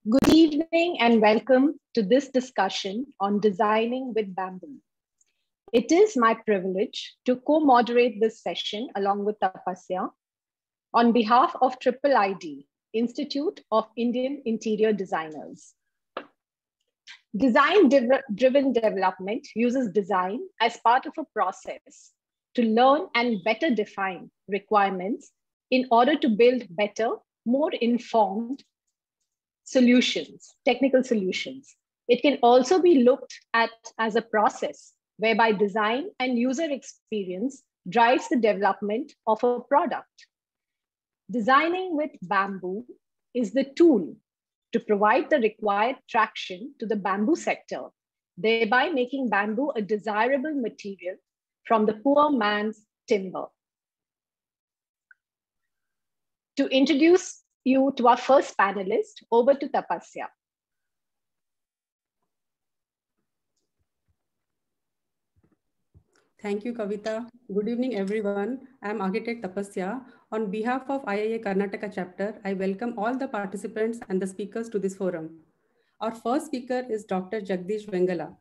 Good evening and welcome to this discussion on designing with bamboo. It is my privilege to co-moderate this session along with Tapasya on behalf of IIID, Institute of Indian Interior Designers. Design-driven development uses design as part of a process to learn and better define requirements in order to build better, more informed solutions, technical solutions. It can also be looked at as a process whereby design and user experience drives the development of a product. Designing with bamboo is the tool to provide the required traction to the bamboo sector, thereby making bamboo a desirable material from the poor man's timber. To introduce you to our first panelist, over to Tapasya. Thank you, Kavita. Good evening, everyone. I'm architect Tapasya. On behalf of IIA Karnataka chapter, I welcome all the participants and the speakers to this forum. Our first speaker is Dr. Jagdish Vengala.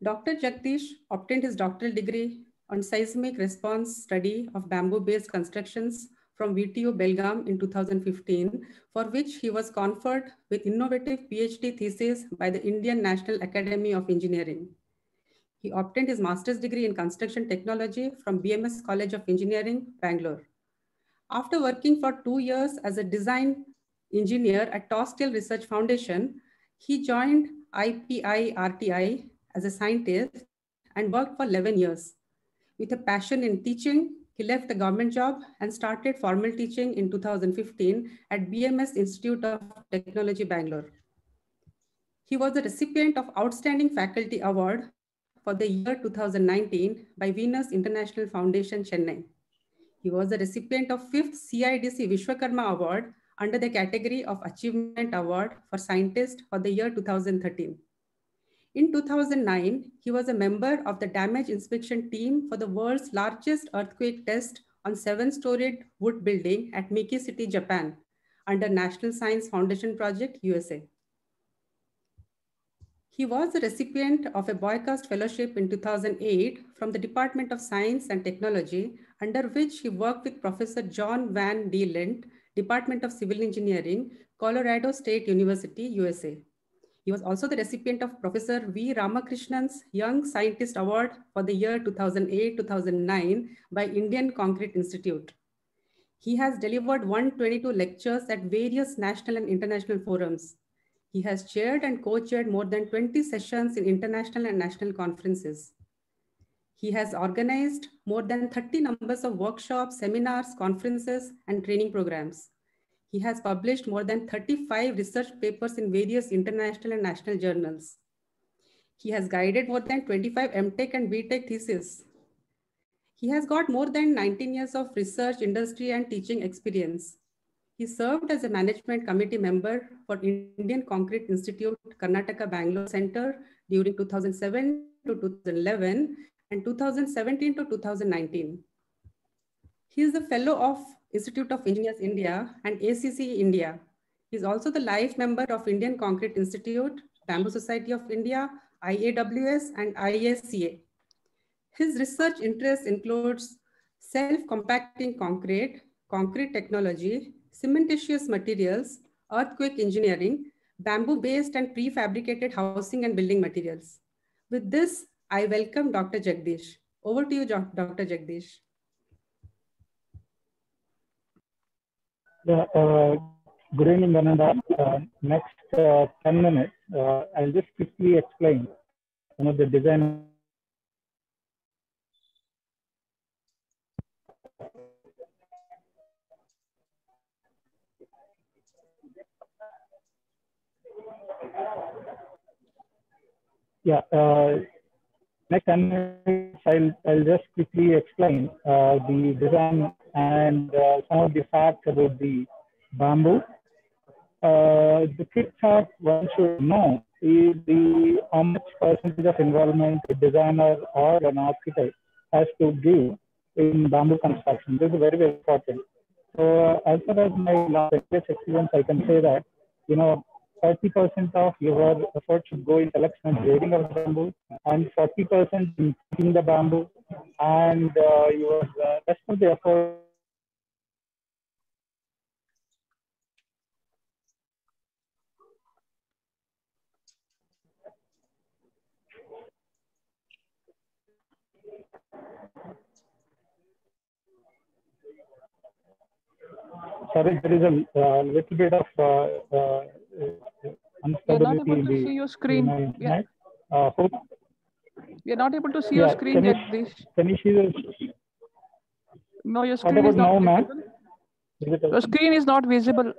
Dr. Jagdish obtained his doctoral degree on seismic response study of bamboo-based constructions from VTU Belgaum in 2015, for which he was conferred with innovative PhD thesis by the Indian National Academy of Engineering. He obtained his master's degree in construction technology from BMS College of Engineering, Bangalore. After working for 2 years as a design engineer at Towsteel Research Foundation, he joined IPI RTI as a scientist and worked for 11 years. With a passion in teaching, he left the government job and started formal teaching in 2015 at BMS Institute of Technology, Bangalore. He was the recipient of Outstanding Faculty Award for the year 2019 by Venus International Foundation, Chennai. He was the recipient of 5th CIDC Vishwakarma Award under the category of Achievement Award for Scientist for the year 2013. In 2009, he was a member of the damage inspection team for the world's largest earthquake test on 7-storied wood building at Miki City, Japan, under National Science Foundation Project, USA. He was the recipient of a Boycast Fellowship in 2008 from the Department of Science and Technology, under which he worked with Professor John Van D. Lint, Department of Civil Engineering, Colorado State University, USA. He was also the recipient of Professor V. Ramakrishnan's Young Scientist Award for the year 2008-2009 by Indian Concrete Institute. He has delivered 122 lectures at various national and international forums. He has chaired and co-chaired more than 20 sessions in international and national conferences. He has organized more than 30 numbers of workshops, seminars, conferences, and training programs. He has published more than 35 research papers in various international and national journals. He has guided more than 25 MTech and BTech theses. He has got more than 19 years of research, industry, and teaching experience. He served as a management committee member for Indian Concrete Institute, Karnataka Bangalore Center during 2007 to 2011 and 2017 to 2019. He is the fellow of Institute of Engineers India and ACC India. He is also the life member of Indian Concrete Institute, Bamboo Society of India, IAWS, and IACA. His research interests includes self-compacting concrete, concrete technology, cementitious materials, earthquake engineering, bamboo-based and prefabricated housing and building materials. With this, I welcome Dr. Jagdish. Over to you, Dr. Jagdish. Yeah, good evening, Ananda. Next 10 minutes, I'll just quickly explain the design. Yeah, next 10 minutes, I'll just quickly explain the design and some of the facts about the bamboo. The key fact one should know is how much percentage of involvement a designer or an architect has to give in bamboo construction. This is very, very important. So as far as my last experience, I can say that, 30% of your effort should go in selection and grading of the bamboo, and 40% in picking the bamboo, and your rest of the effort. Sorry, there is a little bit of We are not instability able in to the see your screen. internet. Hope, We are not able to see your screen, Jagdish. Can you see the? No, your What screen about is not now, ma'am? visible. Your screen is not visible.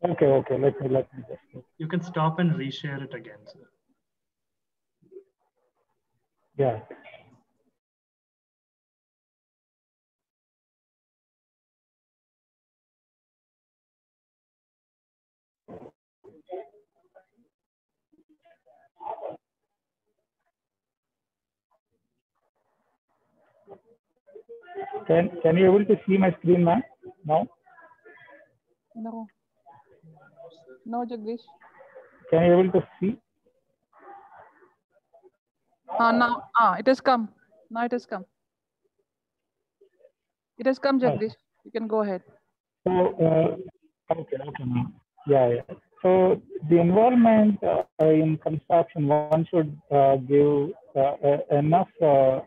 Okay. Let me just. You can stop and reshare it again, sir. Yeah. Can you able to see my screen, ma'am? Now? No. No, Jagdish. Can you able to see? Now, it has come. Now it has come. It has come, Jagdish. You can go ahead. So, okay, ma'am. Yeah. So the involvement in construction, one should give enough, the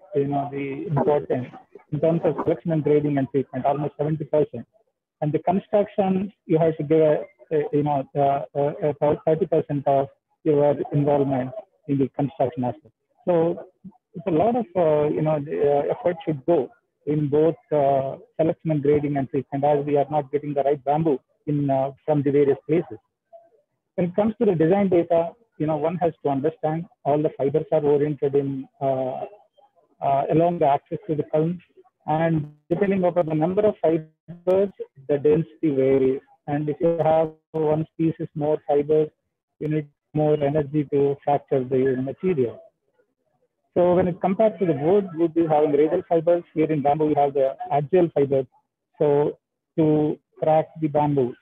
importance in terms of selection and grading and treatment, almost 70%. And the construction, you have to give about 30% of your involvement in the construction aspect. So it's a lot of the effort should go in both selection and grading and treatment, as we are not getting the right bamboo in from the various places. When it comes to the design data, one has to understand all the fibers are oriented in along the axis to the column, and depending upon the number of fibers, the density varies. And if you have one species more fibers, you need more energy to fracture the material. So when it compared to the wood is having radial fibers. Here in bamboo, you have the axial fibers. So to crack the bamboo,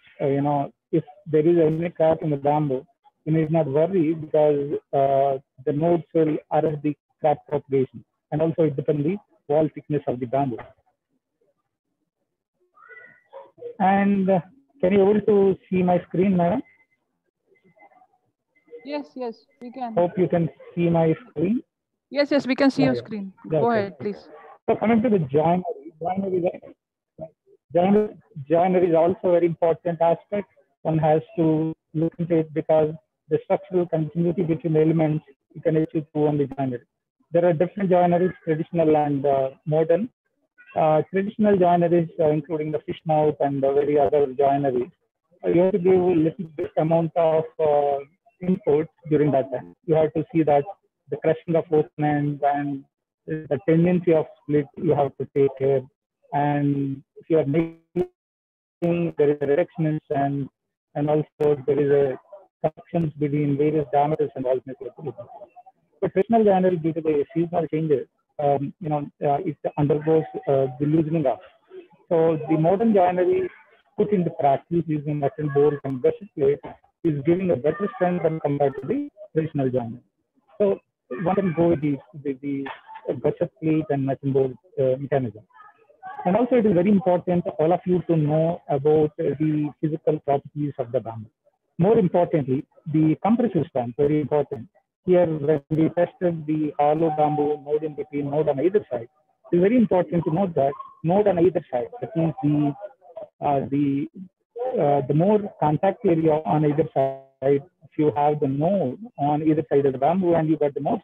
if there is any crack in the bamboo, you need not worry, because the nodes will arrest the crack propagation. And also it depends on the wall thickness of the bamboo. And can you able to see my screen, madam? Yes, we can. Hope you can see my screen. Yes, we can see your screen. Go ahead, please. So coming to the joinery is also a very important aspect. One has to look into it, because the structural continuity between elements you can achieve through only joinery. There are different joineries, traditional and modern. Traditional joineries, including the fish mouth and very other joineries, you have to give a little bit amount of input during that time. You have to see that the crushing of openings and the tendency of split, you have to take care. And if you are making, there is a reductions and also there is a connections between various diameters and all materials. But traditional joinery, due to the seasonal changes, it undergoes the loosening up. So the modern joinery put into practice using metal bolts and gusset plates is giving a better strength than compared to the traditional joinery. So one can go with the gusset plate and metal bolt mechanism. And also it is very important for all of you to know about the physical properties of the bamboo. More importantly, the compressive strength, very important. Here, when we tested the hollow bamboo node in between, node on either side, it's very important to note that node on either side, that means the more contact area on either side, if you have the node on either side of the bamboo, and you get the most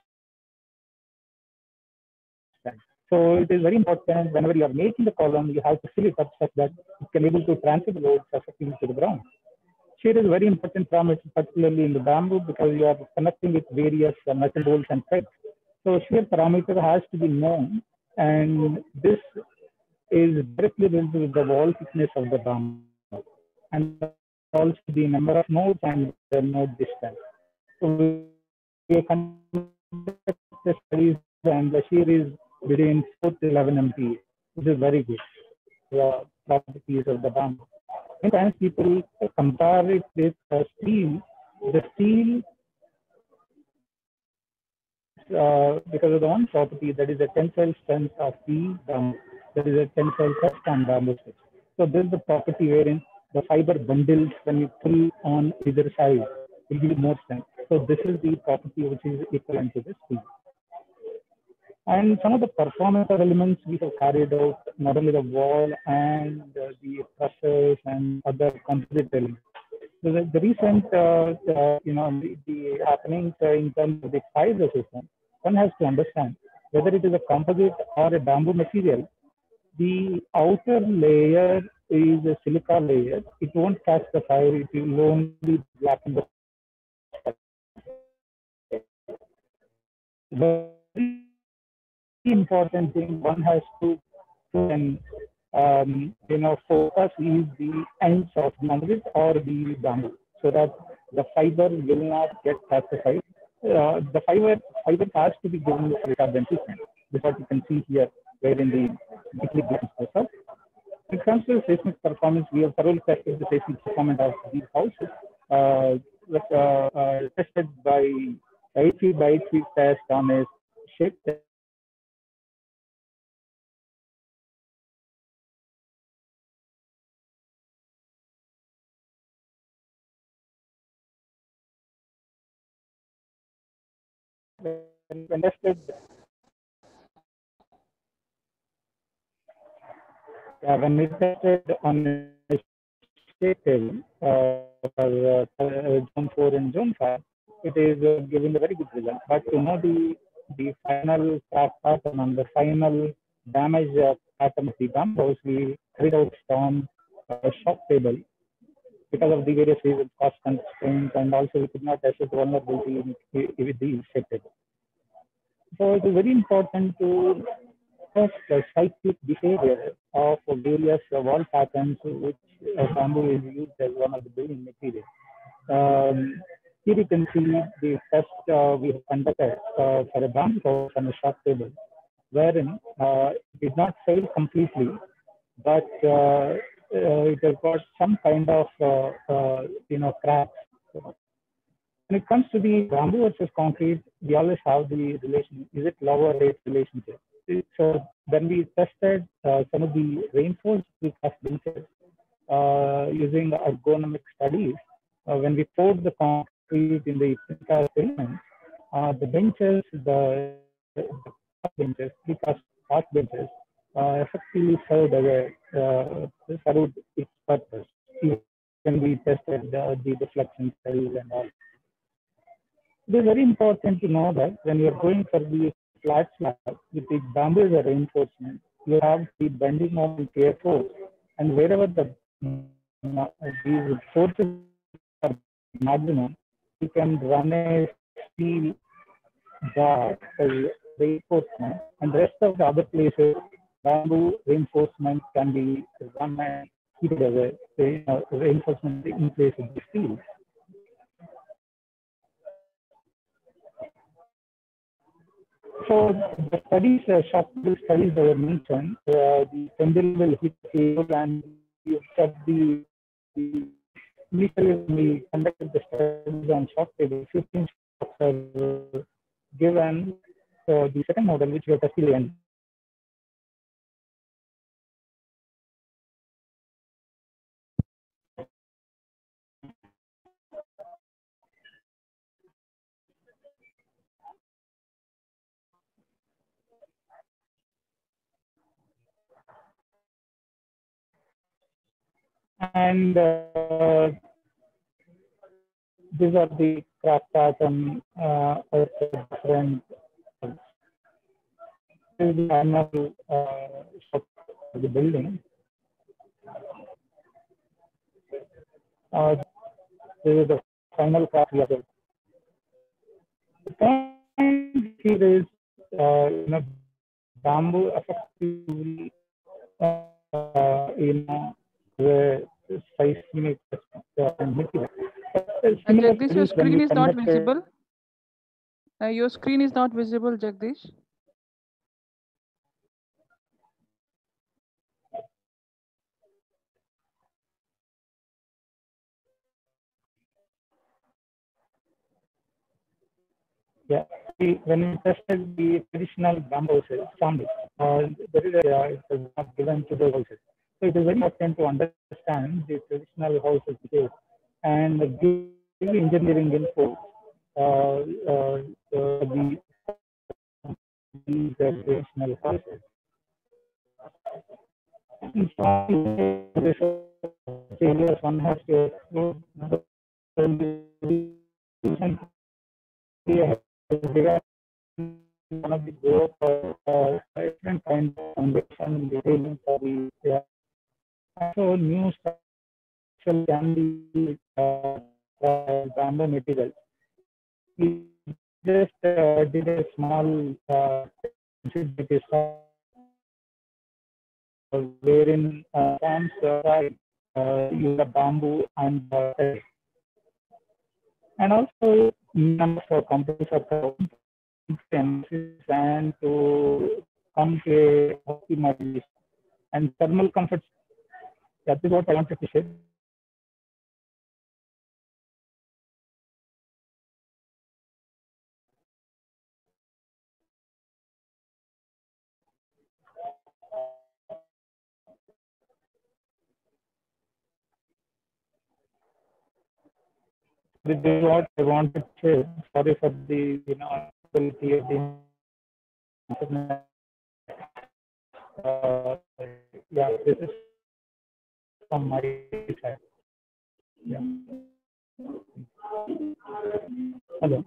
strength. So it is very important whenever you are making the column, you have to fill it up such that it can be able to transfer the load effectively to the ground. Shear is a very important parameter, particularly in the bamboo, because you are connecting with various metal bolts and threads. So shear parameter has to be known, and this is directly related with the wall thickness of the bamboo, and also the number of nodes and the node distance. So we conduct the studies, and the shear is between 4 to 11 MPa, which is very good. The properties of the bamboo. Many times people compare it with steel. The steel, because of the one property, that is the tensile strength of the bamboo. That is a tensile test on bamboo sticks. So this is the property wherein the fiber bundles, when you pull on either side, will give you more strength. So this is the property which is equivalent to the steel. And some of the performance elements we have carried out, not only the wall and the trusses and other composite elements. So the recent, the happenings in terms of the fire resistance, one has to understand whether it is a composite or a bamboo material. The outer layer is a silica layer. It won't catch the fire. It will only blacken the fire. Important thing one has to focus is the ends of the composite or the bamboo, so that the fiber will not get calcified. The fiber has to be given the silica treatment. This is what you can see here, where in the weekly process. When it comes to seismic performance, we have thoroughly tested the seismic performance of these houses. Tested by 8 feet by 8 feet test on a shape test. When tested, when we tested on a state table for zone 4 and zone 5, it is giving a very good result. But to know the final crack pattern and the final damage pattern of the bamboo, we carried out on a shock table because of the various reasons, cost constraints, and also we could not assess vulnerability with the shape table. So it is very important to test the cyclic behavior of various wall patterns, which bamboo is used as one of the building materials. Here you can see the test we have conducted for a bamboo house on a shock table, wherein it did not fail completely, but it has got some kind of cracks. When it comes to the bamboo versus concrete, we always have the relation, is it love or hate relationship? So when we tested some of the reinforced precast benches using ergonomic studies, when we poured the concrete in the precast elements, the benches, the benches, precast park benches, effectively served its purpose. When we tested the deflection studies and all. It is very important to know that when you are going for the flat slab with the bamboo as a reinforcement, you have the bending moment shear force, and wherever these forces are maximum, you can run a steel bar as reinforcement, and the rest of the other places, bamboo reinforcement can be run and keep it as a reinforcement in place of the steel. So the studies, shock studies that were mentioned, the pendulum will hit the cable and you set the initially when we conducted the studies on shock table, 15 shocks are given. So the second model, which we have tested in, and these are the crack pattern of different. This is the final shock of the building. This is the final crack we have. The point here is, bamboo effectively, the seismic material. Jagdish, your screen is not visible. Your screen is not visible, Jagdish. Yeah, when we tested the traditional bamboo families, there is it was not given to the houses. So it is very important to understand the traditional houses case and give engineering info. The traditional houses. One has to explore one of the growth different kinds of foundation detailing for the so new structure can be bamboo material. We just did a small wherein camps use the bamboo and also number for companies and to come to optimize and thermal comfort. That is what I wanted to share. This is what I wanted to share. Sorry for the ability of the internet. Yeah, this is from my side. Yeah. Hello.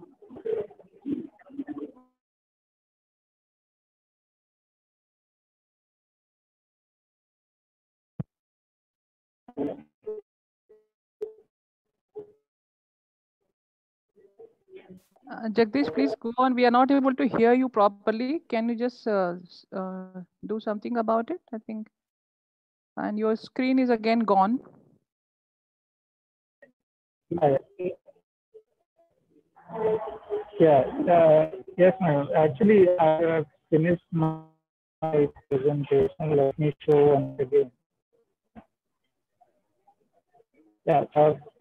Jagdish, please go on. We are not able to hear you properly. Can you just do something about it? I think. And your screen is again gone. Yeah. Yes, ma'am. Actually, I have finished my presentation. Let me show once again. Yeah.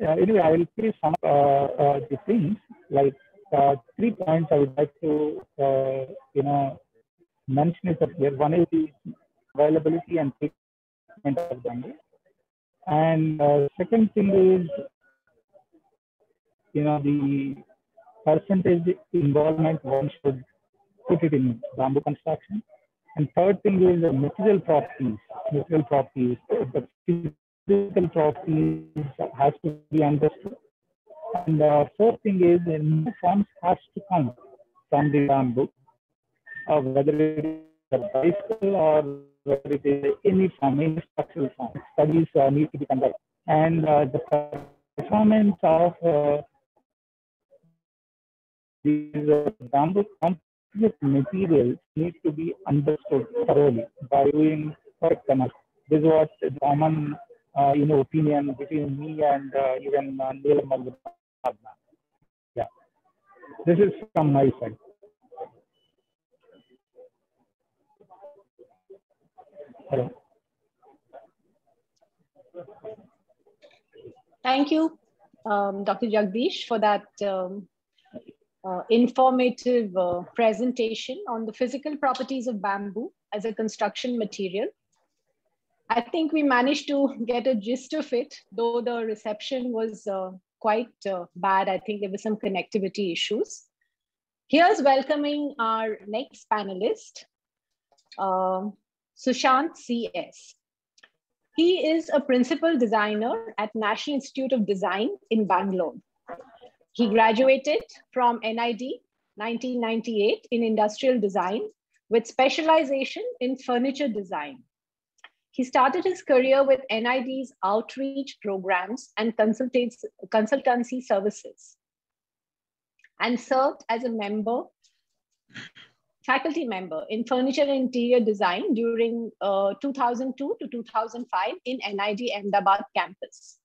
Anyway, I will please some the things like 3 points I would like to mention it up here. One is the availability and treatment of bamboo, and second thing is the percentage involvement one should put it in bamboo construction. And third thing is the material properties. The physical properties has to be understood. And fourth thing is the new forms has to come from the bamboo, whether it is a bicycle or whether it is any form, any structural form. Studies need to be conducted. And the performance of these bamboo composite materials need to be understood thoroughly by doing correct analysis. This is what the common opinion between me and even Neelam Malhotra. Yeah, this is from my side. Hello. Thank you, Dr. Jagdish, for that informative presentation on the physical properties of bamboo as a construction material. I think we managed to get a gist of it, though the reception was quite bad. I think there were some connectivity issues. Here's welcoming our next panelist, Sushant C.S. He is a principal designer at National Institute of Design in Bangalore. He graduated from NID 1998 in industrial design with specialization in furniture design. He started his career with NID's outreach programs and consultancy services and served as a faculty member in furniture and interior design during 2002 to 2005 in NID Ahmedabad campus.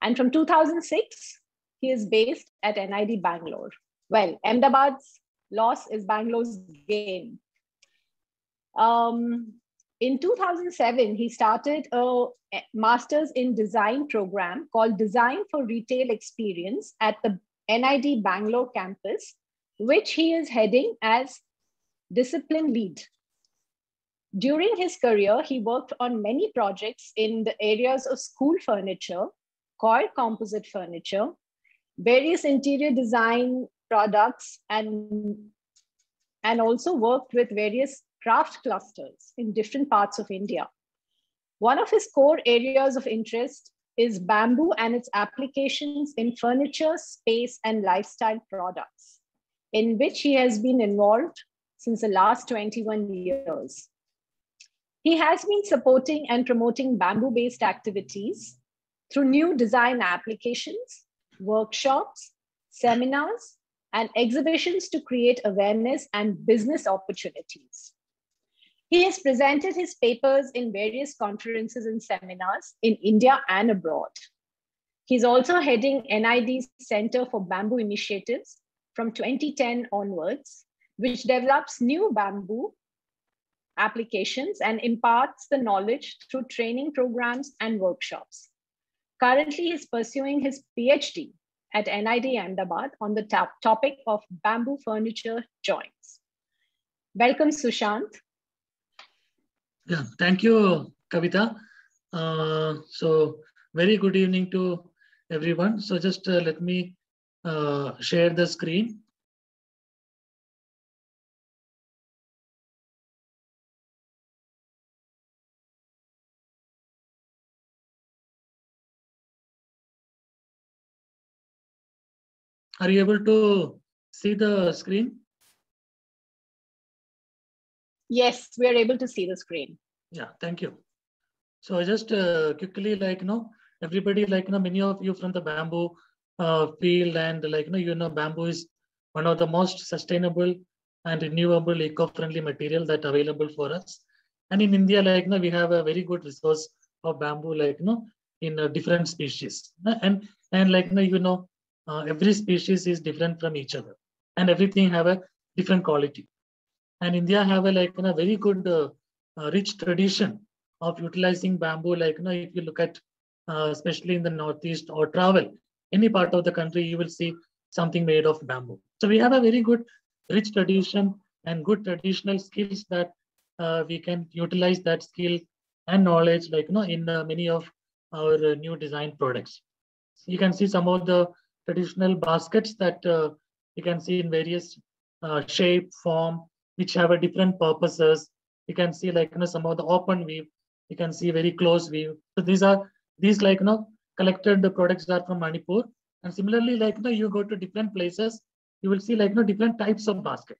And from 2006, he is based at NID Bangalore. Well, Ahmedabad's loss is Bangalore's gain. In 2007, he started a master's in design program called Design for Retail Experience at the NID Bangalore campus which he is heading as discipline lead. During his career, he worked on many projects in the areas of school furniture, coir composite furniture, various interior design products, and also worked with various craft clusters in different parts of India. One of his core areas of interest is bamboo and its applications in furniture, space, and lifestyle products, in which he has been involved since the last 21 years. He has been supporting and promoting bamboo-based activities through new design applications, workshops, seminars, and exhibitions to create awareness and business opportunities. He has presented his papers in various conferences and seminars in India and abroad. He's also heading NID's Center for Bamboo Initiatives from 2010 onwards, which develops new bamboo applications and imparts the knowledge through training programs and workshops. Currently, he's pursuing his PhD at NID Ahmedabad on the topic of bamboo furniture joints. Welcome, Sushant. Yeah, thank you, Kavita. So very good evening to everyone. So just let me share the screen. Are you able to see the screen? Yes, we are able to see the screen. Yeah, thank you. So just quickly, everybody, many of you from the bamboo field, and bamboo is one of the most sustainable and renewable eco-friendly material that available for us. And in India, we have a very good resource of bamboo, in different species. And every species is different from each other, and everything have a different quality. And India have a very good rich tradition of utilizing bamboo. If you look at especially in the Northeast or travel any part of the country, you will see something made of bamboo. So we have a very good rich tradition and good traditional skills that we can utilize that skill and knowledge in many of our new design products. So you can see some of the traditional baskets that you can see in various shape, form, which have a different purposes. You can see some of the open weave. You can see very close weave. So these collected the products are from Manipur. And similarly, you go to different places, you will see different types of basket.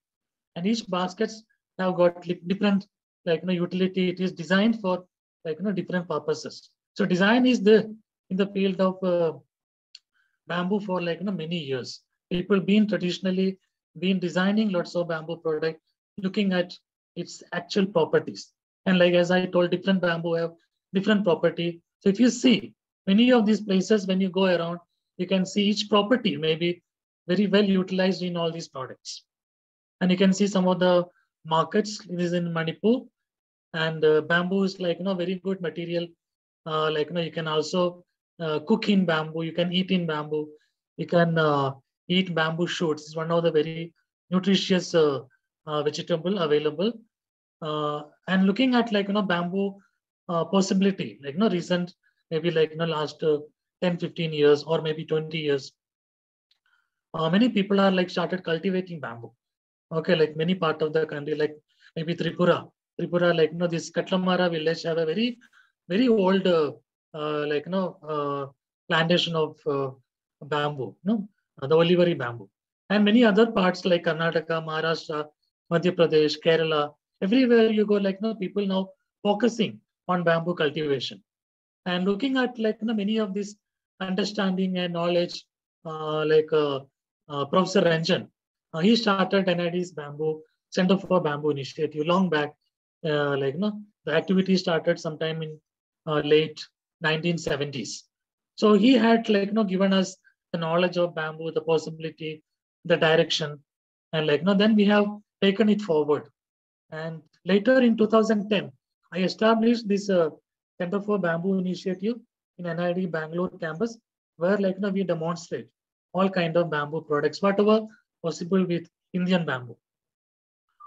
And each baskets have got different utility. It is designed for different purposes. So design is there in the field of bamboo for many years. People traditionally been designing lots of bamboo product, looking at its actual properties. And as I told, different bamboo have different property. So if you see many of these places, when you go around, you can see each property may be very well utilized in all these products. And you can see some of the markets. It is in Manipur, and bamboo is very good material. You can also cook in bamboo. You can eat in bamboo. You can eat bamboo shoots. It's one of the very nutritious vegetable available. And looking at bamboo possibility, recent, maybe last 10, 15 years or maybe 20 years, many people are started cultivating bamboo. Okay, many part of the country, maybe Tripura, this Katlamara village have a very, very old, plantation of bamboo, the olivary bamboo. And many other parts like Karnataka, Maharashtra, Madhya Pradesh, Kerala, everywhere you go, people now focusing on bamboo cultivation. And looking at many of this understanding and knowledge, Professor Ranjan, he started NID's Bamboo Center for Bamboo Initiative long back. The activity started sometime in late 1970s. So he had given us the knowledge of bamboo, the possibility, the direction, and then we have taken it forward. And later in 2010, I established this Center for Bamboo Initiative in NID Bangalore campus, where we demonstrate all kind of bamboo products, whatever possible with Indian bamboo.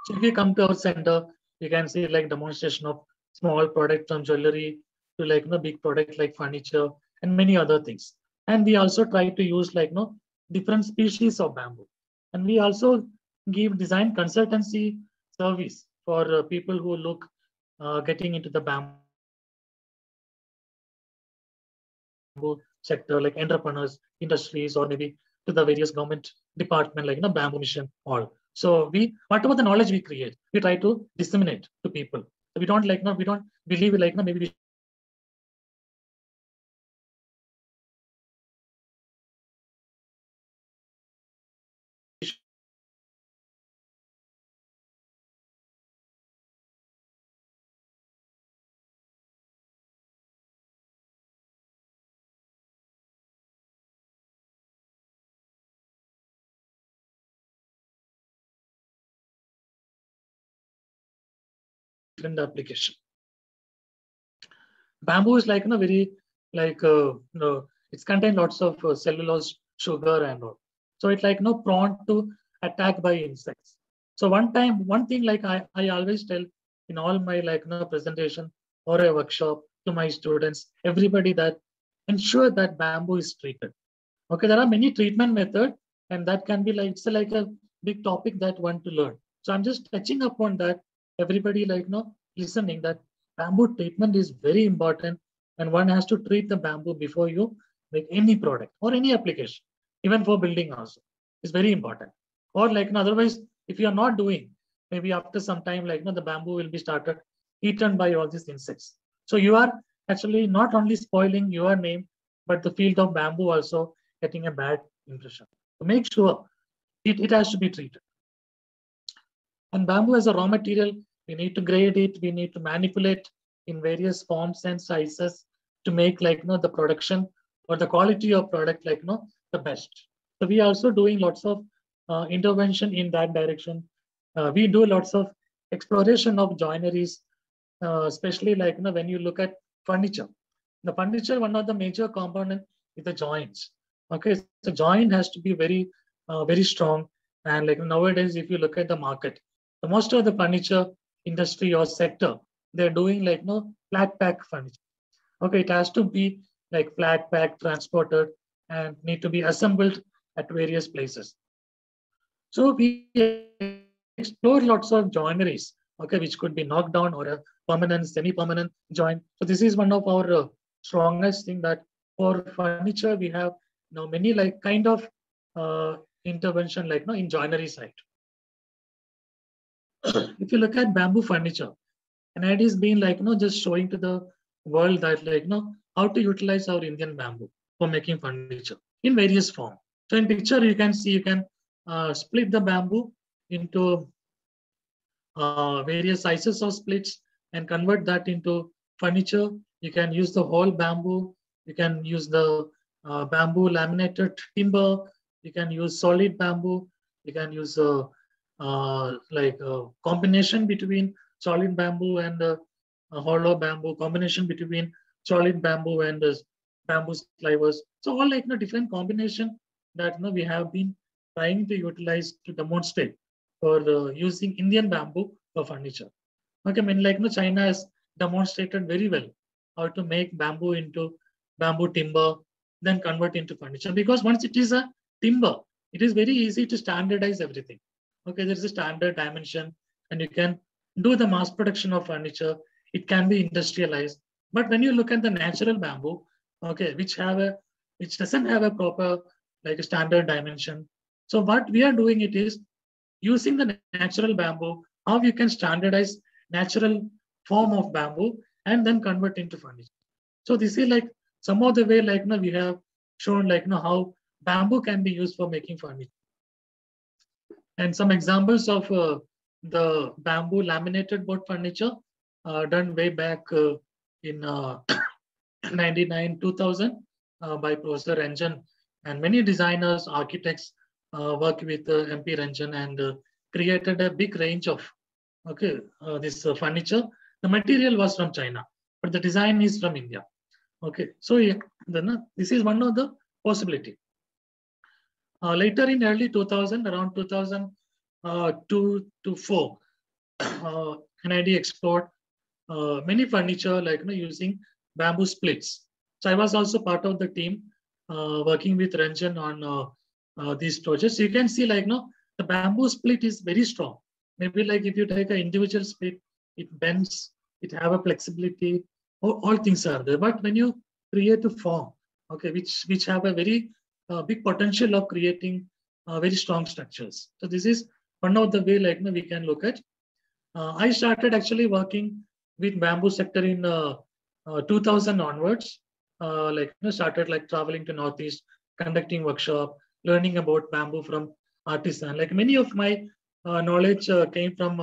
So if you come to our center, you can see like demonstration of small product from jewelry to like big product like furniture and many other things. And we also try to use like different species of bamboo. And we also give design consultancy service for people who look getting into the bamboo sector, like entrepreneurs, industries, or maybe to the various government department, like bamboo mission, all. So we, whatever the knowledge we create, we try to disseminate to people. So we don't we don't believe like maybe we different application. Bamboo is like very like it's contain lots of cellulose, sugar, and all. So it's like prone to attack by insects. So one thing like I always tell in all my like presentation or a workshop to my students, everybody, that ensure that bamboo is treated. Okay, there are many treatment methods, and that can be like it's like a big topic that one to learn. So I'm just touching upon that. Everybody like listening that bamboo treatment is very important, and one has to treat the bamboo before you make any product or any application, even for building also. It's very important. Or like otherwise, if you are not doing, maybe after some time, like the bamboo will be started eaten by all these insects. So you are actually not only spoiling your name, but the field of bamboo also getting a bad impression. So make sure it has to be treated. And bamboo as a raw material, we need to grade it, we need to manipulate in various forms and sizes to make like the production or the quality of product like the best. So we are also doing lots of intervention in that direction. We do lots of exploration of joineries, especially like when you look at furniture. The furniture, one of the major component is the joints. Okay, so joint has to be very very strong. And like nowadays, if you look at the market, the most of the furniture industry or sector, they're doing like flat pack furniture. Okay, it has to be like flat pack, transported, and need to be assembled at various places. So we explore lots of joineries, okay, which could be knocked down or a permanent, semi-permanent joint. So this is one of our strongest thing, that for furniture we have many like kind of intervention like in joinery side. If you look at bamboo furniture, and it is been like just showing to the world that like how to utilize our Indian bamboo for making furniture in various forms. So in picture you can see, you can split the bamboo into various sizes of splits and convert that into furniture. You can use the whole bamboo. You can use the bamboo laminated timber. You can use solid bamboo. You can use like a combination between solid bamboo and hollow bamboo, combination between solid bamboo and bamboo slivers. So all like different combination that we have been trying to utilize to demonstrate for using Indian bamboo for furniture. Okay, I mean like China has demonstrated very well how to make bamboo into bamboo timber, then convert into furniture. Because once it is a timber, it is very easy to standardize everything. Okay, there is a standard dimension, and you can do the mass production of furniture. It can be industrialized. But when you look at the natural bamboo, okay, which doesn't have a proper like a standard dimension. So what we are doing it is using the natural bamboo, how you can standardize natural form of bamboo and then convert into furniture. So this is like some of the way like we have shown like how bamboo can be used for making furniture. And some examples of the bamboo laminated board furniture done way back in 1999-2000 by Professor Ranjan, and many designers, architects worked with MP Ranjan and created a big range of this furniture. The material was from China, but the design is from India. Okay, so yeah, then this is one of the possibility. Later in early 2000, around 2000, 2 to 4, NID explored many furniture using bamboo splits. So I was also part of the team working with Ranjan on these projects. You can see the bamboo split is very strong. Maybe if you take an individual split, it bends, it have a flexibility, all things are there. But when you create a form, okay, which have a very big potential of creating very strong structures. So this is one of the way we can look at. I started actually working with bamboo sector in 2000 onwards. Started traveling to Northeast, conducting workshop, learning about bamboo from artisan. Many of my knowledge came from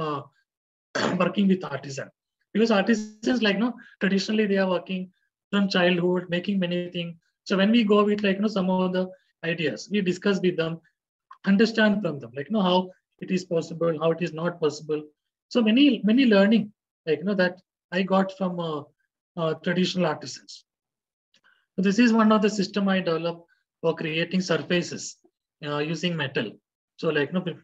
working with artisan, because artisans traditionally they are working from childhood, making many things. So when we go with some of the ideas, we discuss with them, understand from them how it is possible, how it is not possible. So many learning that I got from traditional artisans. So this is one of the system I developed for creating surfaces using metal. So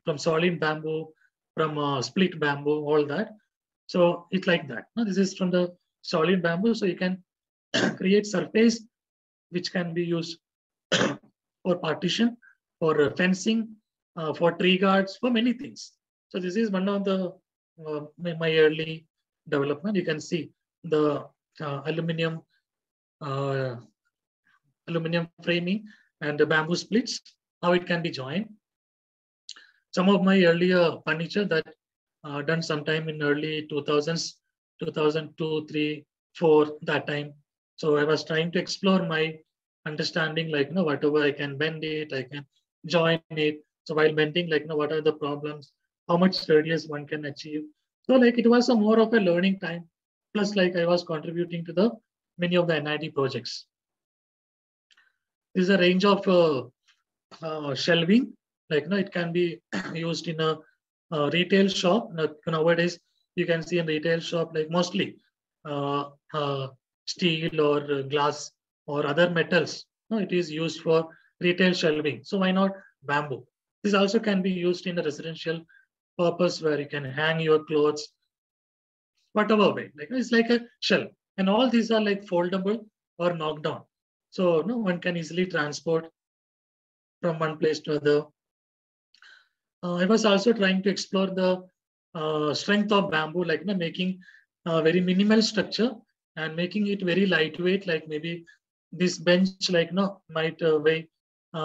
from solid bamboo, from split bamboo, all that. So it's like that. Now this is from the solid bamboo, so you can create surface which can be used for partition, for fencing, for tree guards, for many things. So this is one of the my early development. You can see the aluminum framing and the bamboo splits, how it can be joined. Some of my earlier furniture that done sometime in early 2000s, 2002, 3, 4, that time. So I was trying to explore my understanding, whatever I can bend it, I can join it. So while bending, what are the problems, how much radius one can achieve. So it was a more of a learning time. Plus I was contributing to the many of the NID projects. This is a range of shelving. It can be used in a retail shop. Nowadays, you can see in retail shop mostly steel or glass or other metals. It is used for retail shelving. So why not bamboo? This also can be used in a residential purpose where you can hang your clothes, whatever way. It's like a shelf, and all these are foldable or knocked down. So one can easily transport from one place to other. I was also trying to explore the strength of bamboo, making a very minimal structure and making it very lightweight. Maybe this bench, might weigh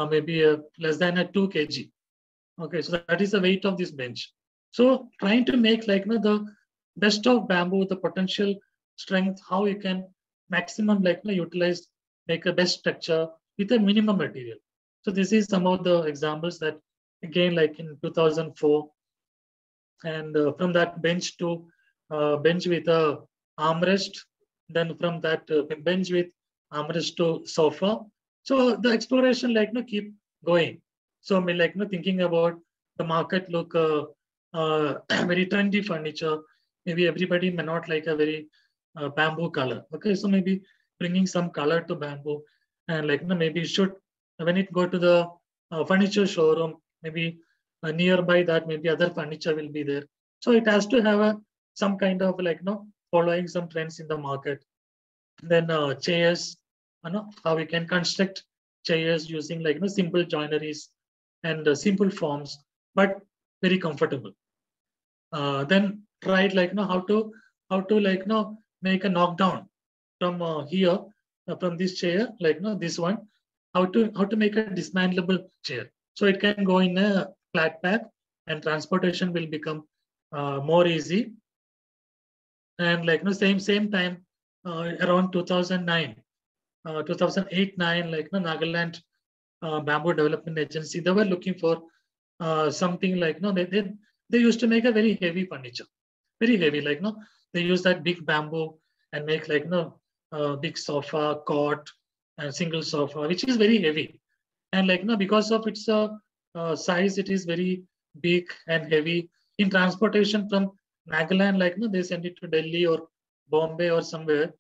maybe less than a 2 kg. Okay, so that is the weight of this bench. So trying to make the best of bamboo, the potential strength, how you can maximum utilize, make a best structure with a minimum material. So this is some of the examples that again in 2004, and from that bench to bench with a armrest, then from that bench with armrest to sofa. So the exploration keep going. So I thinking about the market look very trendy furniture. Maybe everybody may not like a very bamboo color. Okay, so maybe bringing some color to bamboo, and maybe should, when it go to the furniture showroom, maybe nearby that maybe other furniture will be there. So it has to have some kind of following some trends in the market. Then chairs, how we can construct chairs using simple joineries and simple forms, but very comfortable. Then tried how to make a knockdown from here, from this chair, this one, how to make a dismantleable chair. So it can go in a flat pack and transportation will become more easy. And same time, around 2009, 2008-9, Nagaland Bamboo Development Agency, they were looking for something they used to make a very heavy furniture, very heavy. They use that big bamboo and make big sofa, cot, and single sofa, which is very heavy. And because of its size, it is very big and heavy. In transportation from Nagaland, they send it to Delhi or Bombay or somewhere.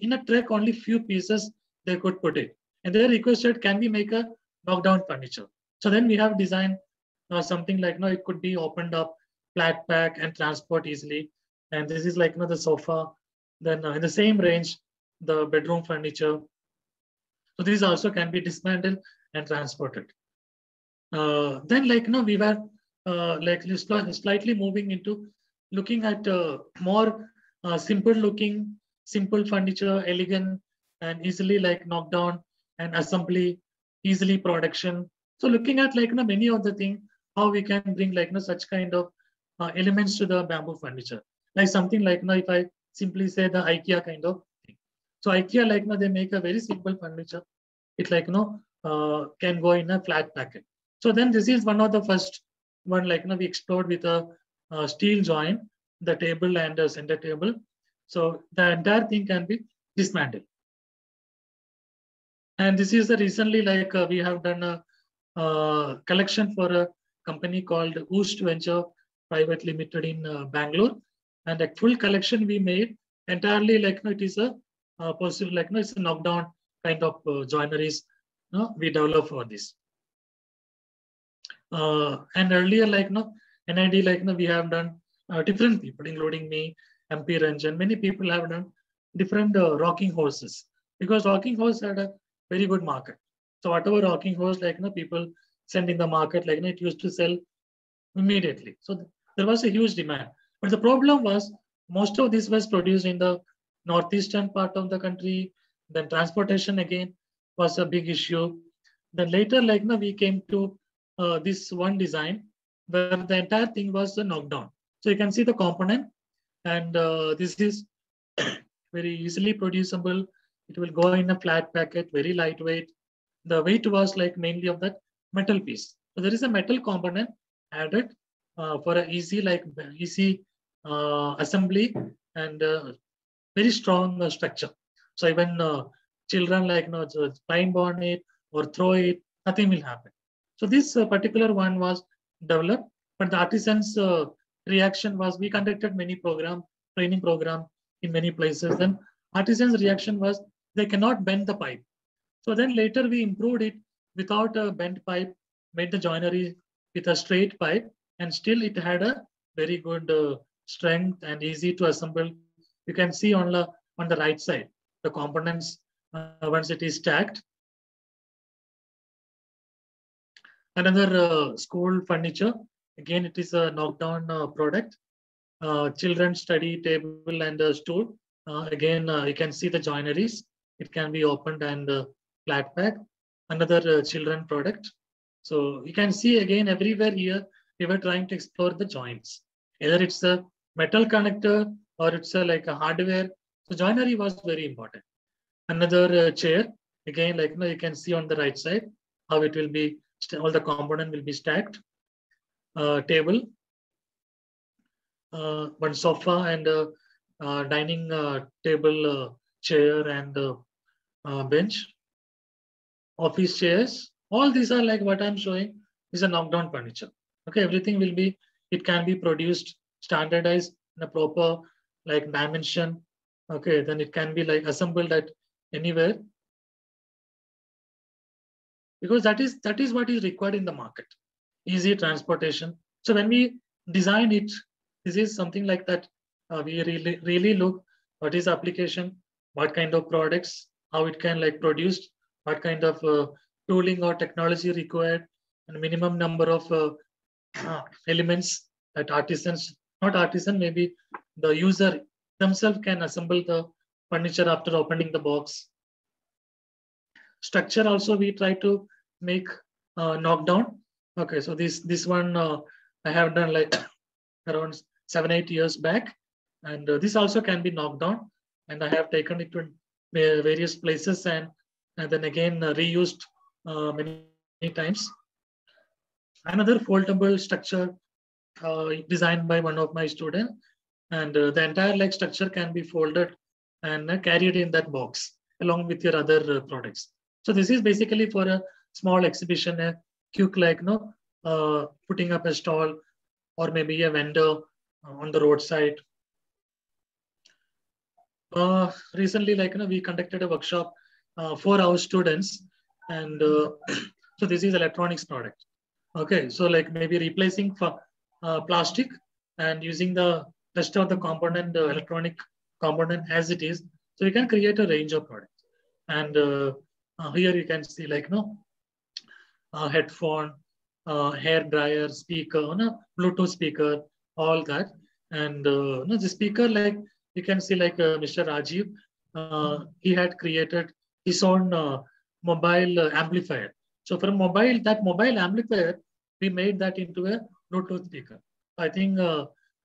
In a truck, only few pieces they could put it. And they requested, can we make a knockdown furniture? So then we have designed something like, it could be opened up, flat pack and transport easily. And this is like, the sofa. Then in the same range, the bedroom furniture. So these also can be dismantled and transported. Then like, we were like slightly moving into looking at more simple looking, simple furniture, elegant and easily like knockdown and assembly, easily production. So looking at like, many of the things, how we can bring like, such kind of elements to the bamboo furniture. Like something like, if I simply say the IKEA kind of thing. So IKEA, like, they make a very simple furniture. It like, can go in a flat packet. So then this is one of the first one, like, we explored with a steel joint, the table and the center table. So the entire thing can be dismantled. And this is the recently, like, we have done a collection for a company called Oost Venture Private Limited in Bangalore. And a full collection we made entirely, like, it is a possible, like, it's a knockdown kind of joineries we develop for this. And earlier, like, NID, like, we have done different people, including me, MP Ranjan, many people have done different rocking horses, because rocking horse had a very good market. So whatever rocking horse, like, people send in the market, like, it used to sell immediately. So there was a huge demand. But the problem was most of this was produced in the northeastern part of the country. Then transportation again was a big issue. Then later, like, we came to this one design where the entire thing was a knockdown. So you can see the component, and this is very easily producible. It will go in a flat packet, very lightweight. The weight was like mainly of that metal piece. So there is a metal component added for an easy, like easy assembly and very strong structure. So even children, like, climb on it or throw it, nothing will happen. So this particular one was developed, but the artisans' reaction was, we conducted many training program in many places. Then artisans' reaction was, they cannot bend the pipe. So then later we improved it without a bent pipe, made the joinery with a straight pipe, and still it had a very good strength and easy to assemble. You can see on the right side, the components once it is stacked. Another school furniture, again, it is a knockdown product. Children study table and stool. Again, you can see the joineries. It can be opened and flat pack. Another children product. So you can see again everywhere here, we were trying to explore the joints. Either it's a metal connector or it's like a hardware. So joinery was very important. Another chair, again, like, you can see on the right side how it will be, all the component will be stacked. Table, one sofa and dining table, chair and bench, office chairs. All these are like what I'm showing is a knockdown furniture. Okay, everything will be, it can be produced, standardized in a proper like dimension. Okay, then it can be like assembled at anywhere, because that is what is required in the market. Easy transportation. So when we design it, this is something like that. We really look what is application, what kind of products, how it can like produced, what kind of tooling or technology required, and minimum number of elements that artisans, not artisan, maybe the user themselves can assemble the furniture after opening the box. Structure also we try to make knockdown. Okay, so this one I have done like around 7-8 years back, and this also can be knocked down, and I have taken it to various places and then again reused many times. Another foldable structure designed by one of my students, and the entire leg structure can be folded and carried in that box along with your other products. So this is basically for a small exhibition, a quick like putting up a stall or maybe a vendor on the roadside. Recently, like we conducted a workshop for our students, and so this is electronics product. Okay, so like maybe replacing for plastic and using the rest of the component, electronic component as it is. So you can create a range of products. And here you can see like headphone, hair dryer, speaker, Bluetooth speaker, all that. And the speaker, like you can see like Mr. Rajiv, he had created his own mobile amplifier. So from that mobile amplifier, we made that into a Bluetooth speaker. I think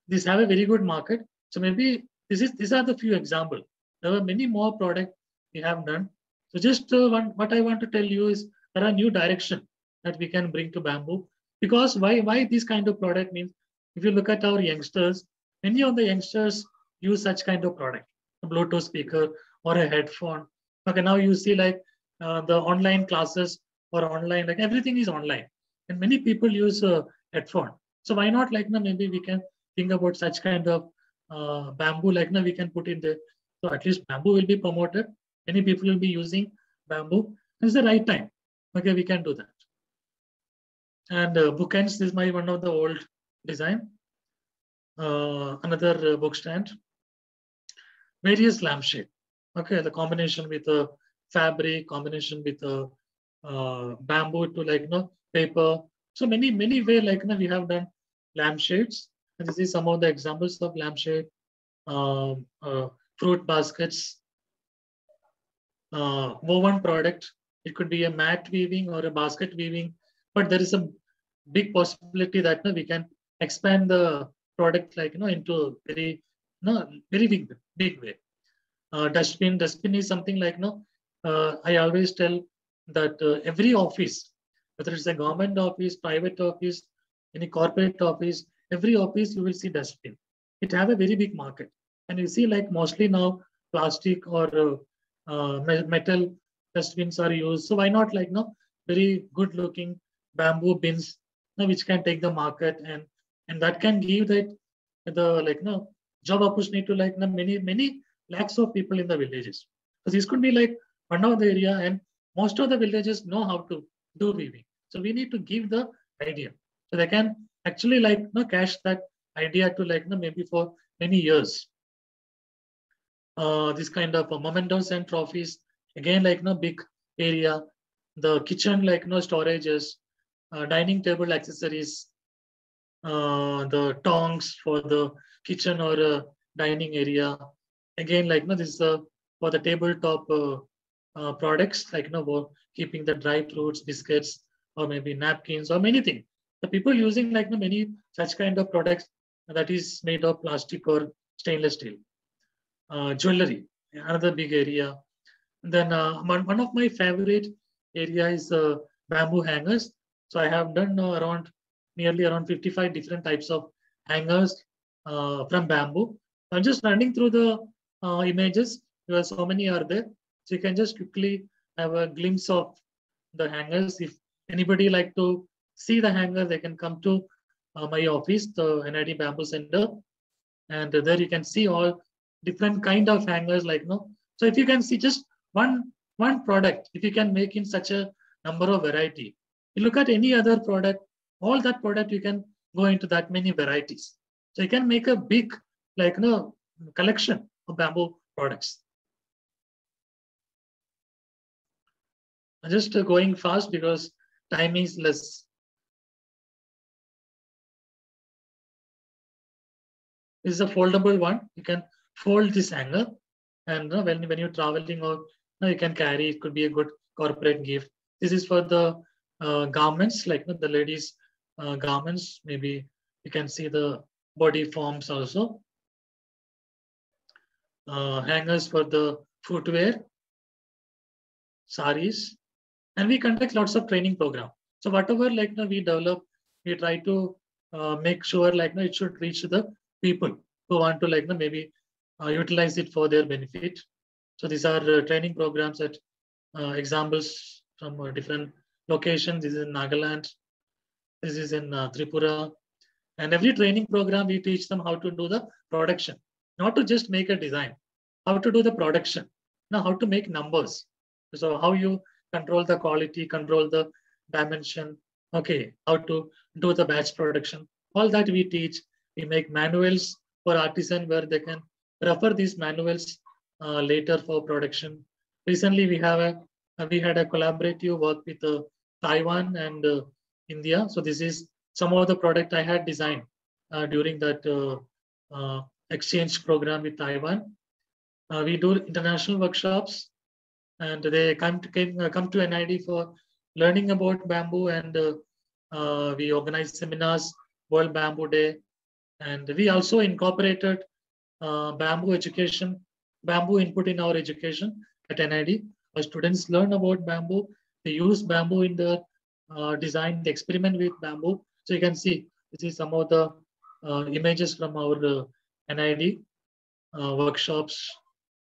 these have a very good market. So maybe these are the few examples. There are many more products we have done. So just what I want to tell you is there are new direction that we can bring to bamboo. Because why this kind of product means, if you look at our youngsters, many of the youngsters use such kind of product, a Bluetooth speaker or a headphone. Okay, now you see like the online classes or online, like everything is online. And many people use a headphone. So why not like maybe we can think about such kind of bamboo, like we can put in there. So at least bamboo will be promoted. Many people will be using bamboo. It's the right time. Okay, we can do that. And bookends is my one of the old design. Another book stand. Various lampshade. Okay, the combination with a fabric, combination with a bamboo to like paper. So many way like we have done lampshades. And this is some of the examples of lampshade, fruit baskets, woven product. It could be a mat weaving or a basket weaving, but there is a big possibility that we can expand the product like into very big way. Dustbin is something like I always tell that every office, whether it's a government office, private office, any corporate office, every office you will see dustbin. It have a very big market, and you see like mostly now plastic or metal dustbins are used. So why not like very good looking bamboo bins, which can take the market, and that can give the like job opportunity to like many lakhs of people in the villages. So this could be like one of the area, and most of the villages know how to do weaving. So we need to give the idea, so they can actually like cash that idea to like maybe for many years. This kind of mementos and trophies, again like big area. The kitchen like storages, dining table accessories, the tongs for the kitchen or dining area. Again, like this is for the tabletop products, like for keeping the dry fruits, biscuits, or maybe napkins or many things. The people using like many such kind of products that is made of plastic or stainless steel. Jewelry, another big area. And then one of my favorite area is bamboo hangers. So I have done nearly around 55 different types of hangers from bamboo. I'm just running through the images because so many are there. So you can just quickly have a glimpse of the hangers. If anybody like to see the hanger, they can come to my office, the NID Bamboo Center. And there you can see all different kind of hangers like So if you can see just one product, if you can make in such a number of variety, you look at any other product, all that product you can go into that many varieties. So you can make a big like collection of bamboo products. I'm just going fast because time is less. This is a foldable one. You can fold this hanger, and when you're traveling or you can carry. It could be a good corporate gift. This is for the garments, like the ladies' garments. Maybe you can see the body forms also. Hangers for the footwear, saris, and we conduct lots of training program. So whatever like we develop, we try to make sure like it should reach the people who want to like maybe utilize it for their benefit. So these are training programs at examples from different locations. This is in Nagaland. This is in Tripura. And every training program, we teach them how to do the production, not to just make a design, how to do the production, now how to make numbers. So how you control the quality, control the dimension, Okay, how to do the batch production. All that we teach. We make manuals for artisan where they can refer these manuals later for production. Recently, we had a collaborative work with Taiwan and India. So this is some of the product I had designed during that exchange program with Taiwan. We do international workshops, and they come to NID for learning about bamboo, and we organize seminars, World Bamboo Day, and we also incorporated bamboo education, bamboo input in our education at NID. Our students learn about bamboo. They use bamboo in the design, they experiment with bamboo. So you can see, this is some of the images from our NID workshops,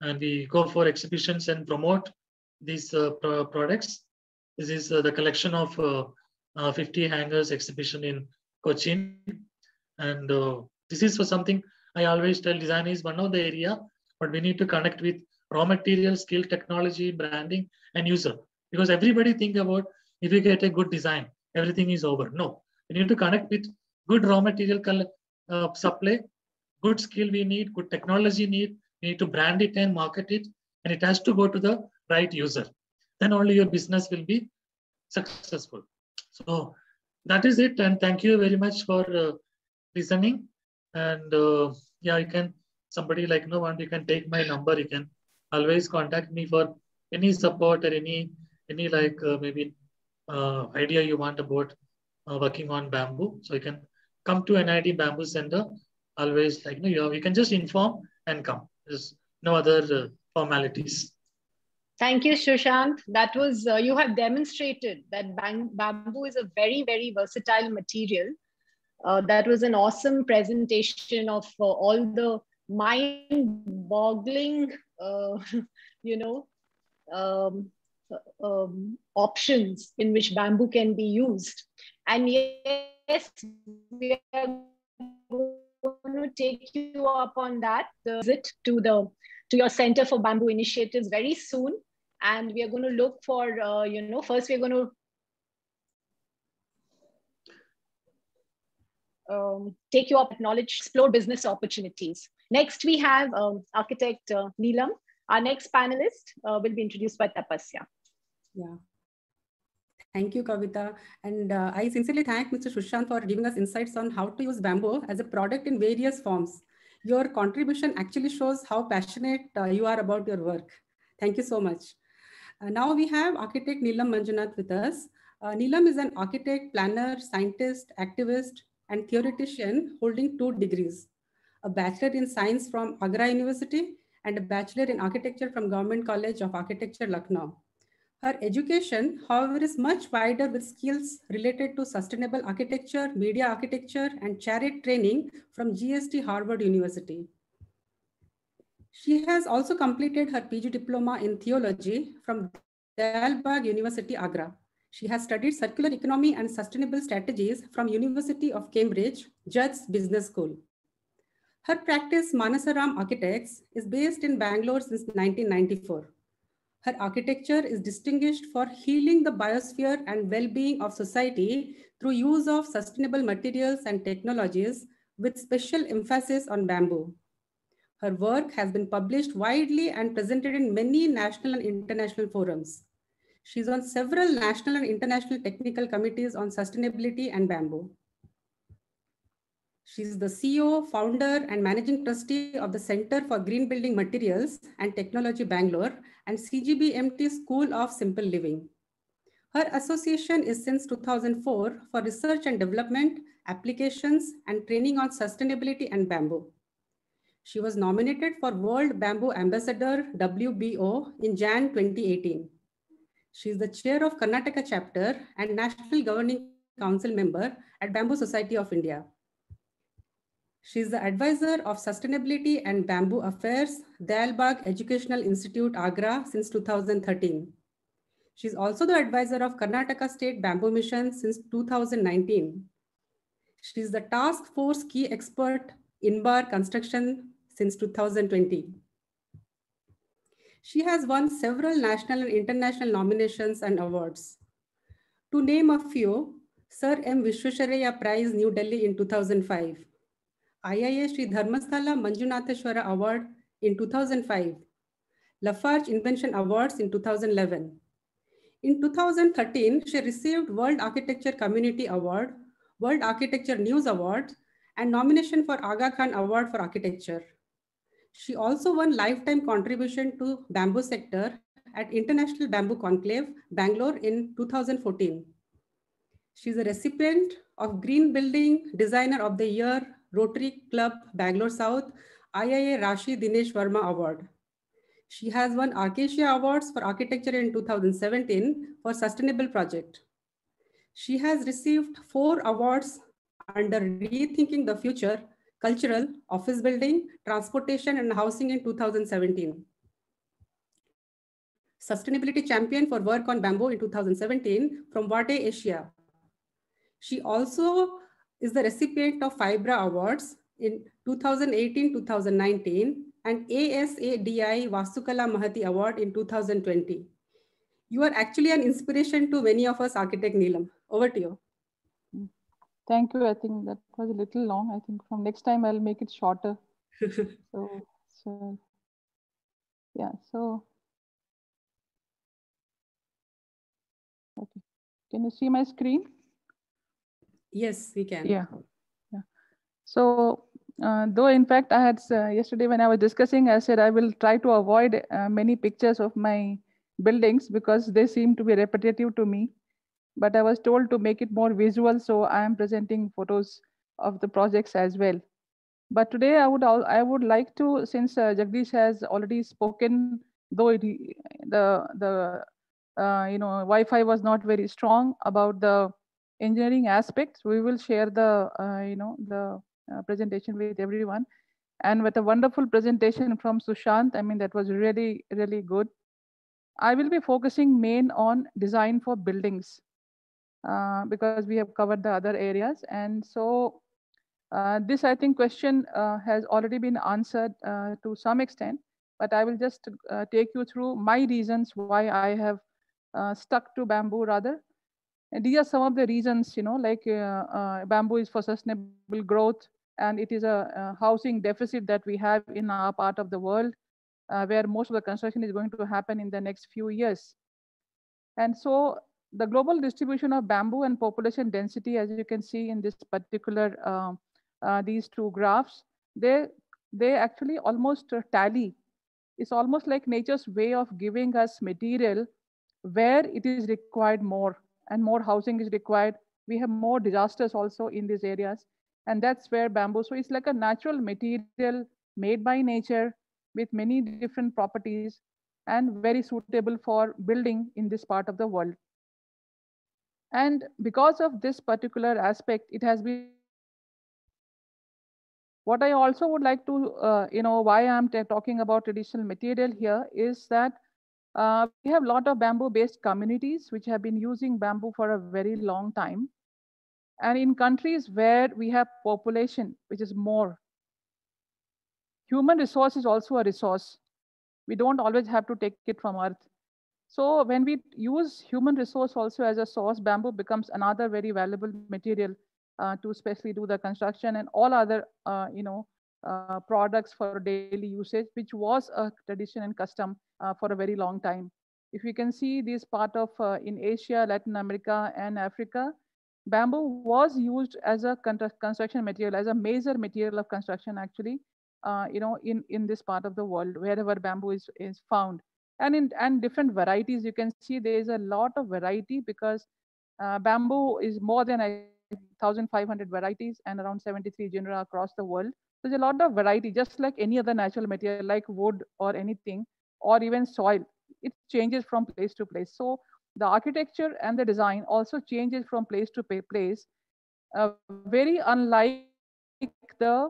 and we go for exhibitions and promote these products. This is the collection of 50 hangers exhibition in Cochin. And this is for something I always tell, design is one of the area, but we need to connect with raw material, skill, technology, branding, and user. Because everybody think about, if you get a good design, everything is over. No, we need to connect with good raw material supply, good skill we need, good technology need. We need to brand it and market it, and it has to go to the right user. Then only your business will be successful. So that is it, and thank you very much for listening. And yeah, you can, somebody like no one, you can take my number. You can always contact me for any support or any like maybe idea you want about working on bamboo. So you can come to NID Bamboo Center. Always like you can just inform and come. There's no other formalities. Thank you, Sushant. That was, you have demonstrated that bamboo is a very, very versatile material. That was an awesome presentation of all the mind-boggling, options in which bamboo can be used. And yes, we are going to take you up on that, the visit to your Center for Bamboo Initiatives very soon. And we are going to look for, first we're going to take you up, knowledge, explore business opportunities. Next, we have architect Neelam. Our next panelist will be introduced by Tapasya. Yeah. Thank you, Kavita. And I sincerely thank Mr. Sushant for giving us insights on how to use bamboo as a product in various forms. Your contribution actually shows how passionate you are about your work. Thank you so much. Now we have architect Neelam Manjunath with us. Neelam is an architect, planner, scientist, activist, and theoretician holding 2 degrees, a Bachelor in Science from Agra University and a Bachelor in Architecture from Government College of Architecture, Lucknow. Her education, however, is much wider with skills related to sustainable architecture, media architecture, and chariot training from GST Harvard University. She has also completed her PG diploma in theology from Dayal University, Agra. She has studied circular economy and sustainable strategies from University of Cambridge, Judd's Business School. Her practice, Manasaram Architects, is based in Bangalore since 1994. Her architecture is distinguished for healing the biosphere and well-being of society through use of sustainable materials and technologies with special emphasis on bamboo. Her work has been published widely and presented in many national and international forums. She's on several national and international technical committees on sustainability and bamboo. She's the CEO, founder, and managing trustee of the Center for Green Building Materials and Technology, Bangalore, and CGBMT School of Simple Living. Her association is since 2004 for research and development, applications, and training on sustainability and bamboo. She was nominated for World Bamboo Ambassador, WBO, in Jan 2018. She is the chair of Karnataka chapter and National Governing Council member at Bamboo Society of India. She is the advisor of Sustainability and Bamboo Affairs, Dayal Bagh Educational Institute, Agra, since 2013. She is also the advisor of Karnataka State Bamboo Mission since 2019. She is the task force key expert in bar construction since 2020. She has won several national and international nominations and awards. To name a few, Sir M. Vishwesharaya Prize, New Delhi in 2005. IIA Sri Dharmasthala Manjunatheshwara Award in 2005. Lafarge Invention Awards in 2011. In 2013, she received World Architecture Community Award, World Architecture News Award, and nomination for Aga Khan Award for Architecture. She also won Lifetime Contribution to Bamboo Sector at International Bamboo Conclave, Bangalore in 2014. She is a recipient of Green Building Designer of the Year, Rotary Club, Bangalore South, IIA Rashi Dinesh Verma Award. She has won Arcacia Awards for Architecture in 2017 for Sustainable Project. She has received 4 awards under Rethinking the Future, Cultural, Office Building, Transportation and Housing in 2017. Sustainability Champion for work on bamboo in 2017 from Vade Asia. She also is the recipient of Fibra Awards in 2018-2019 and ASADI Vastukala Mahati Award in 2020. You are actually an inspiration to many of us, Architect Neelam. Over to you. Thank you. I think that was a little long. I think from next time I'll make it shorter. so yeah, so okay. Can you see my screen? Yes, we can. Yeah. So though in fact I had yesterday when I was discussing, I said I will try to avoid many pictures of my buildings because they seem to be repetitive to me. But I was told to make it more visual, so I am presenting photos of the projects as well. But today I would like to, since Jagdish has already spoken, though the Wi-Fi was not very strong about the engineering aspects, we will share the presentation with everyone, and with a wonderful presentation from Sushant. I mean, that was really, really good. I will be focusing main on design for buildings because we have covered the other areas. And so this, I think, question has already been answered to some extent, but I will just take you through my reasons why I have stuck to bamboo rather. And these are some of the reasons, like bamboo is for sustainable growth, and it is a housing deficit that we have in our part of the world, where most of the construction is going to happen in the next few years. And so the global distribution of bamboo and population density, as you can see in this particular, these 2 graphs, they actually almost tally. It's almost like nature's way of giving us material where it is required more, and more housing is required. We have more disasters also in these areas. And that's where bamboo, so it's like a natural material made by nature with many different properties and very suitable for building in this part of the world. And because of this particular aspect, it has been. What I also would like to, why I'm talking about traditional material here is that we have a lot of bamboo-based communities which have been using bamboo for a very long time. And in countries where we have population, which is more, human resource is also a resource. We don't always have to take it from earth. So when we use human resource also as a source, bamboo becomes another very valuable material to especially do the construction and all other, products for daily usage, which was a tradition and custom for a very long time. If you can see this part of in Asia, Latin America, and Africa, bamboo was used as a construction material, as a major material of construction actually, in this part of the world, wherever bamboo is found. And different varieties, you can see there is a lot of variety because bamboo is more than 1,500 varieties and around 73 genera across the world. There's a lot of variety, just like any other natural material like wood or anything, or even soil. It changes from place to place. So the architecture and the design also changes from place to place, very unlike the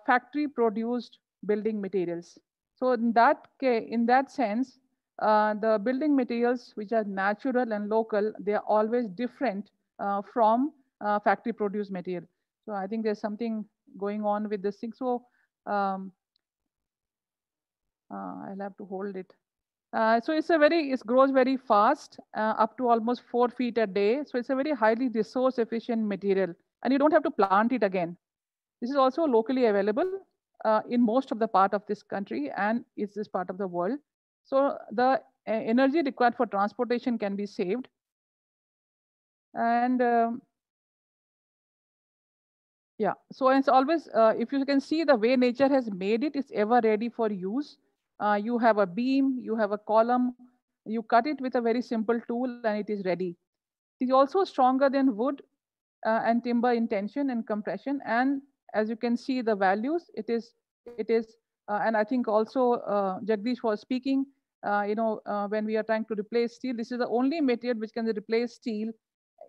factory produced building materials. So in that sense, the building materials which are natural and local, they are always different from factory produced material. So I think there's something going on with this thing. So I'll have to hold it. So it grows very fast, up to almost 4 feet a day. So it's a very highly resource efficient material, and you don't have to plant it again. This is also locally available in most of the part of this country and is this part of the world. So the energy required for transportation can be saved. And yeah, so it's always, if you can see the way nature has made it, it's ever ready for use. You have a beam, you have a column, you cut it with a very simple tool and it is ready. It is also stronger than wood and timber in tension and compression. And as you can see the values, it is, and I think also Jagdish was speaking, when we are trying to replace steel, this is the only material which can replace steel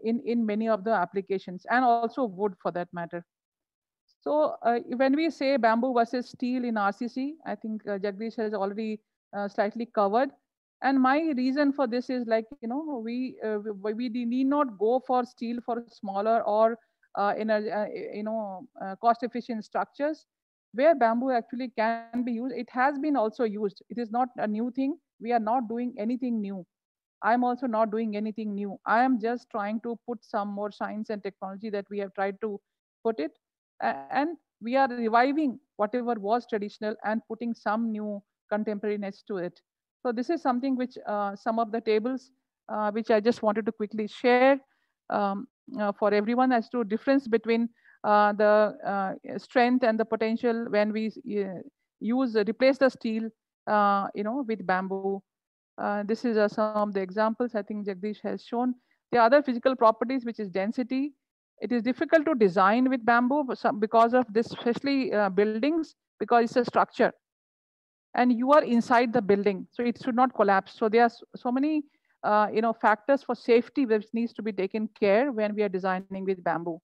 in many of the applications, and also wood for that matter. So when we say bamboo versus steel in RCC, I think Jagdish has already slightly covered. And my reason for this is like, we need not go for steel for smaller or cost efficient structures where bamboo actually can be used. It has been also used. It is not a new thing. We are not doing anything new. I'm also not doing anything new. I am just trying to put some more science and technology that we have tried to put it. And we are reviving whatever was traditional and putting some new contemporariness to it. So this is something which some of the tables which I just wanted to quickly share for everyone as to difference between the strength and the potential when we replace the steel with bamboo. This is some of the examples I think Jagdish has shown. The other physical properties, which is density. It is difficult to design with bamboo because of this, especially buildings, because it's a structure. And you are inside the building, so it should not collapse. So there are so many factors for safety which needs to be taken care when we are designing with bamboo.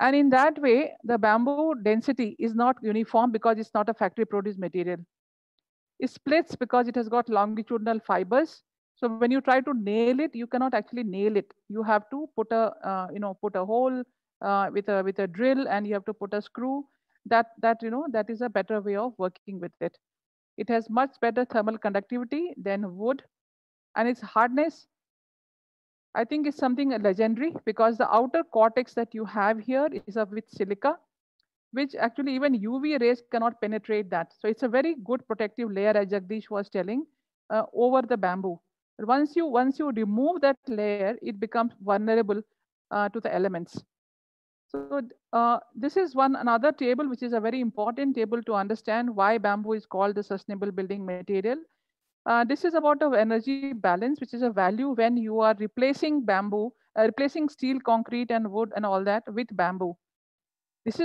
And in that way, the bamboo density is not uniform because it's not a factory produced material. It splits because it has got longitudinal fibers. So when you try to nail it, you cannot actually nail it. You have to put a hole with a drill, and you have to put a screw. That is a better way of working with it. It has much better thermal conductivity than wood, and its hardness, I think, is something legendary because the outer cortex that you have here is with silica, which actually even UV rays cannot penetrate that. So it's a very good protective layer, as Jagdish was telling, over the bamboo. But once you remove that layer, it becomes vulnerable to the elements. So this is another table, which is a very important table to understand why bamboo is called the sustainable building material. This is about the energy balance, which is a value when you are replacing bamboo, replacing steel, concrete, and wood, and all that with bamboo. This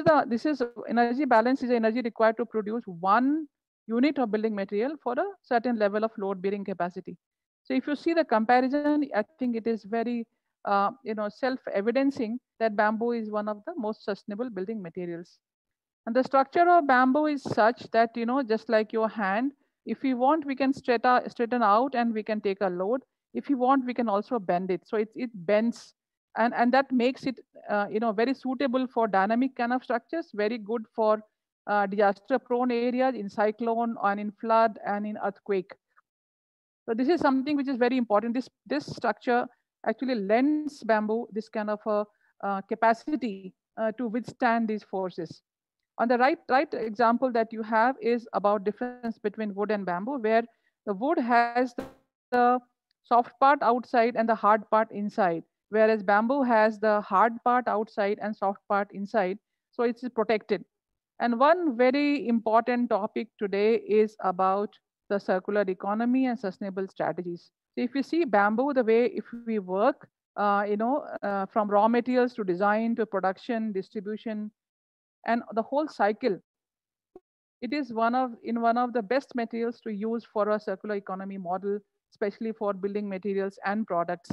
is energy balance is the energy required to produce 1 unit of building material for a certain level of load bearing capacity. So if you see the comparison, I think it is very self-evidencing that bamboo is one of the most sustainable building materials. And the structure of bamboo is such that, just like your hand, if we want, we can straighten out and we can take a load. If you want, we can also bend it. So it bends, and that makes it very suitable for dynamic kind of structures, very good for disaster prone areas in cyclone and in flood and in earthquake. So this is something which is very important. This structure actually lends bamboo this kind of a capacity to withstand these forces. On the right example that you have is about difference between wood and bamboo, where the wood has the soft part outside and the hard part inside, whereas bamboo has the hard part outside and soft part inside, so it's protected. And one very important topic today is about the circular economy and sustainable strategies. So if you see bamboo, the way if we work, from raw materials to design to production, distribution, and the whole cycle, it is one of the best materials to use for a circular economy model, especially for building materials and products.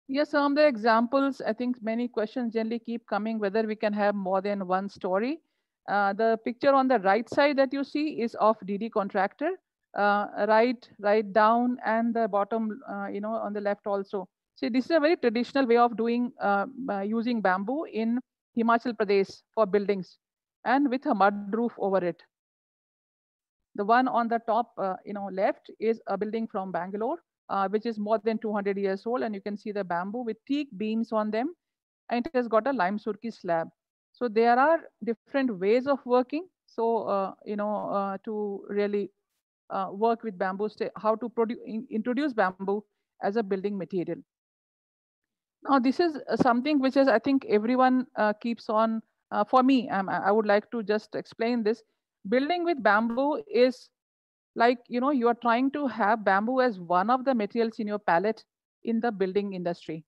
Yes, some of the examples, I think many questions generally keep coming whether we can have more than one story. The picture on the right side that you see is of DD Contractor, right down, and the bottom, on the left also. So this is a very traditional way of doing using bamboo in Himachal Pradesh for buildings, and with a mud roof over it. The one on the top, left is a building from Bangalore, which is more than 200 years old, and you can see the bamboo with teak beams on them, and it has got a lime surki slab. So there are different ways of working. So to really work with bamboo, how to introduce bamboo as a building material. Now, this is something which is, I think, everyone keeps on. For me, I would like to just explain this. Building with bamboo is like, you are trying to have bamboo as one of the materials in your palette in the building industry.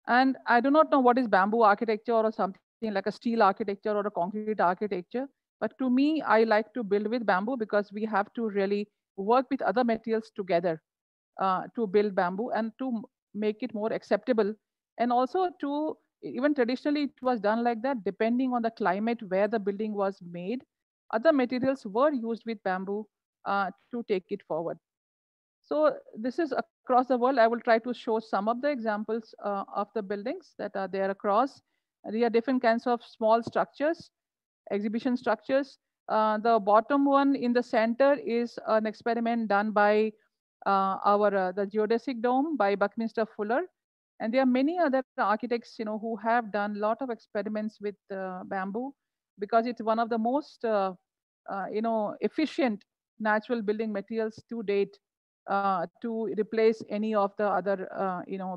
And I do not know what is bamboo architecture or something like a steel architecture or a concrete architecture. But to me, I like to build with bamboo because we have to really work with other materials together to build bamboo and to make it more acceptable. And also to, even traditionally, it was done like that, depending on the climate where the building was made, other materials were used with bamboo to take it forward. So this is across the world. I will try to show some of the examples of the buildings that are there across. There are different kinds of small structures, exhibition structures. The bottom one in the center is an experiment done by the geodesic dome by Buckminster Fuller. And there are many other architects, who have done a lot of experiments with bamboo because it's one of the most, efficient natural building materials to date to replace any of the other,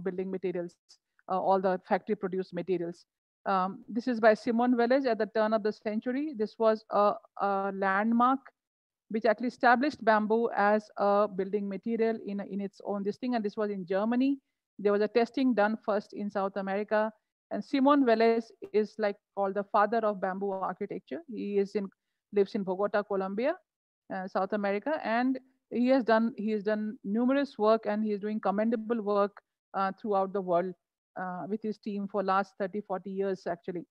building materials, all the factory-produced materials. This is by Simon Velez at the turn of the century. This was a landmark which actually established bamboo as a building material in its own this thing. And this was in Germany. There was a testing done first in South America. And Simon Velez is like called the father of bamboo architecture. He lives in Bogota, Colombia, South America. And he has done numerous work, and he is doing commendable work throughout the world with his team for last 30, 40 years, actually.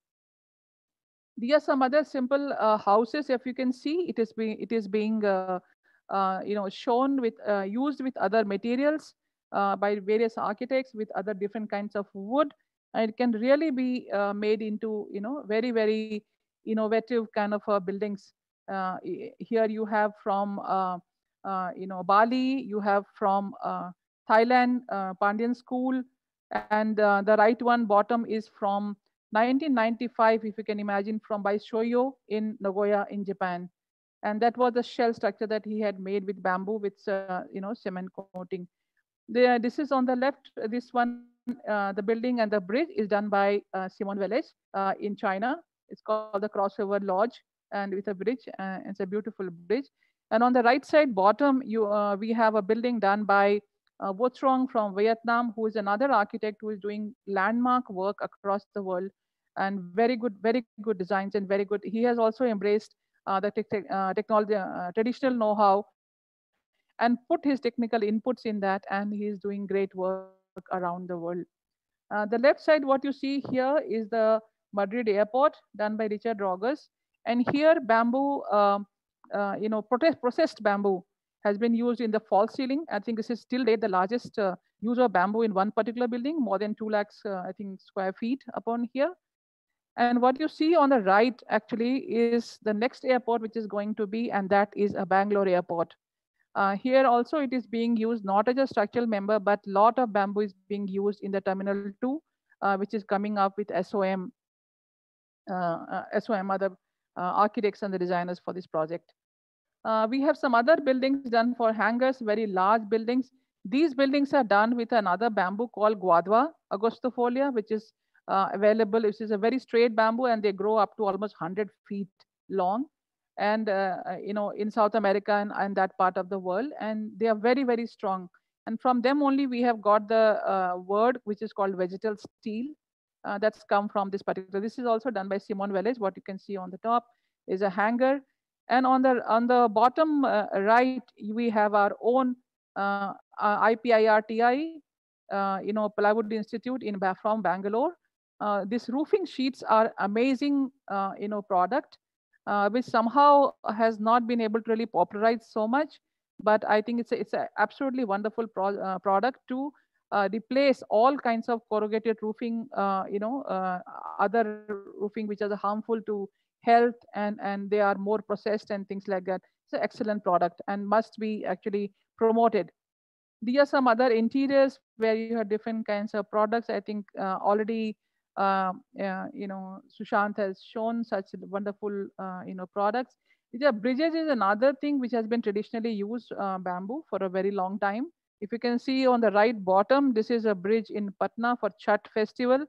These are some other simple houses. If you can see, it is being shown with used with other materials by various architects with other different kinds of wood. And it can really be made into very, very innovative kind of buildings. Here you have from Bali, you have from Thailand, Pandian School, and the right one bottom is from 1995, if you can imagine, from by Shoyo in Nagoya in Japan. And that was the shell structure that he had made with bamboo with cement coating. This is on the left. This one, the building and the bridge is done by Simon Velez in China. It's called the Crossover Lodge, and with a bridge. It's a beautiful bridge. And on the right side bottom, we have a building done by Vo Trong from Vietnam, who is another architect who is doing landmark work across the world, and very good designs and very good. He has also embraced the technology, traditional know-how, and put his technical inputs in that, and he is doing great work around the world. The left side, what you see here is the Madrid airport done by Richard Rogers, and here bamboo, processed bamboo has been used in the false ceiling. I think this is till date the largest use of bamboo in one particular building, more than 2 lakhs, I think, square feet upon here. And what you see on the right actually is the next airport, which is going to be, and that is a Bangalore airport. Here also it is being used not as a structural member, but lot of bamboo is being used in the Terminal 2, which is coming up with SOM, other architects and the designers for this project. We have some other buildings done for hangars, very large buildings. These buildings are done with another bamboo called Guadua augustifolia, which is available. This is a very straight bamboo, and they grow up to almost 100 feet long. And in South America and that part of the world, and they are very, very strong. And from them only we have got the word which is called vegetal steel. That's come from this particular. This is also done by Simon Velez. What you can see on the top is a hangar, and on the bottom right we have our own IPIRTI, Plywood Institute from Bangalore. These roofing sheets are amazing, product. Which somehow has not been able to really popularize so much, but I think it's a absolutely wonderful product to replace all kinds of corrugated roofing, other roofing which are harmful to health, and they are more processed and things like that. an excellent product and must be actually promoted. These are some other interiors where you have different kinds of products. I think already, Sushant has shown such wonderful, products. These are bridges is another thing which has been traditionally used bamboo for a very long time. If you can see on the right bottom, this is a bridge in Patna for Chhat festival.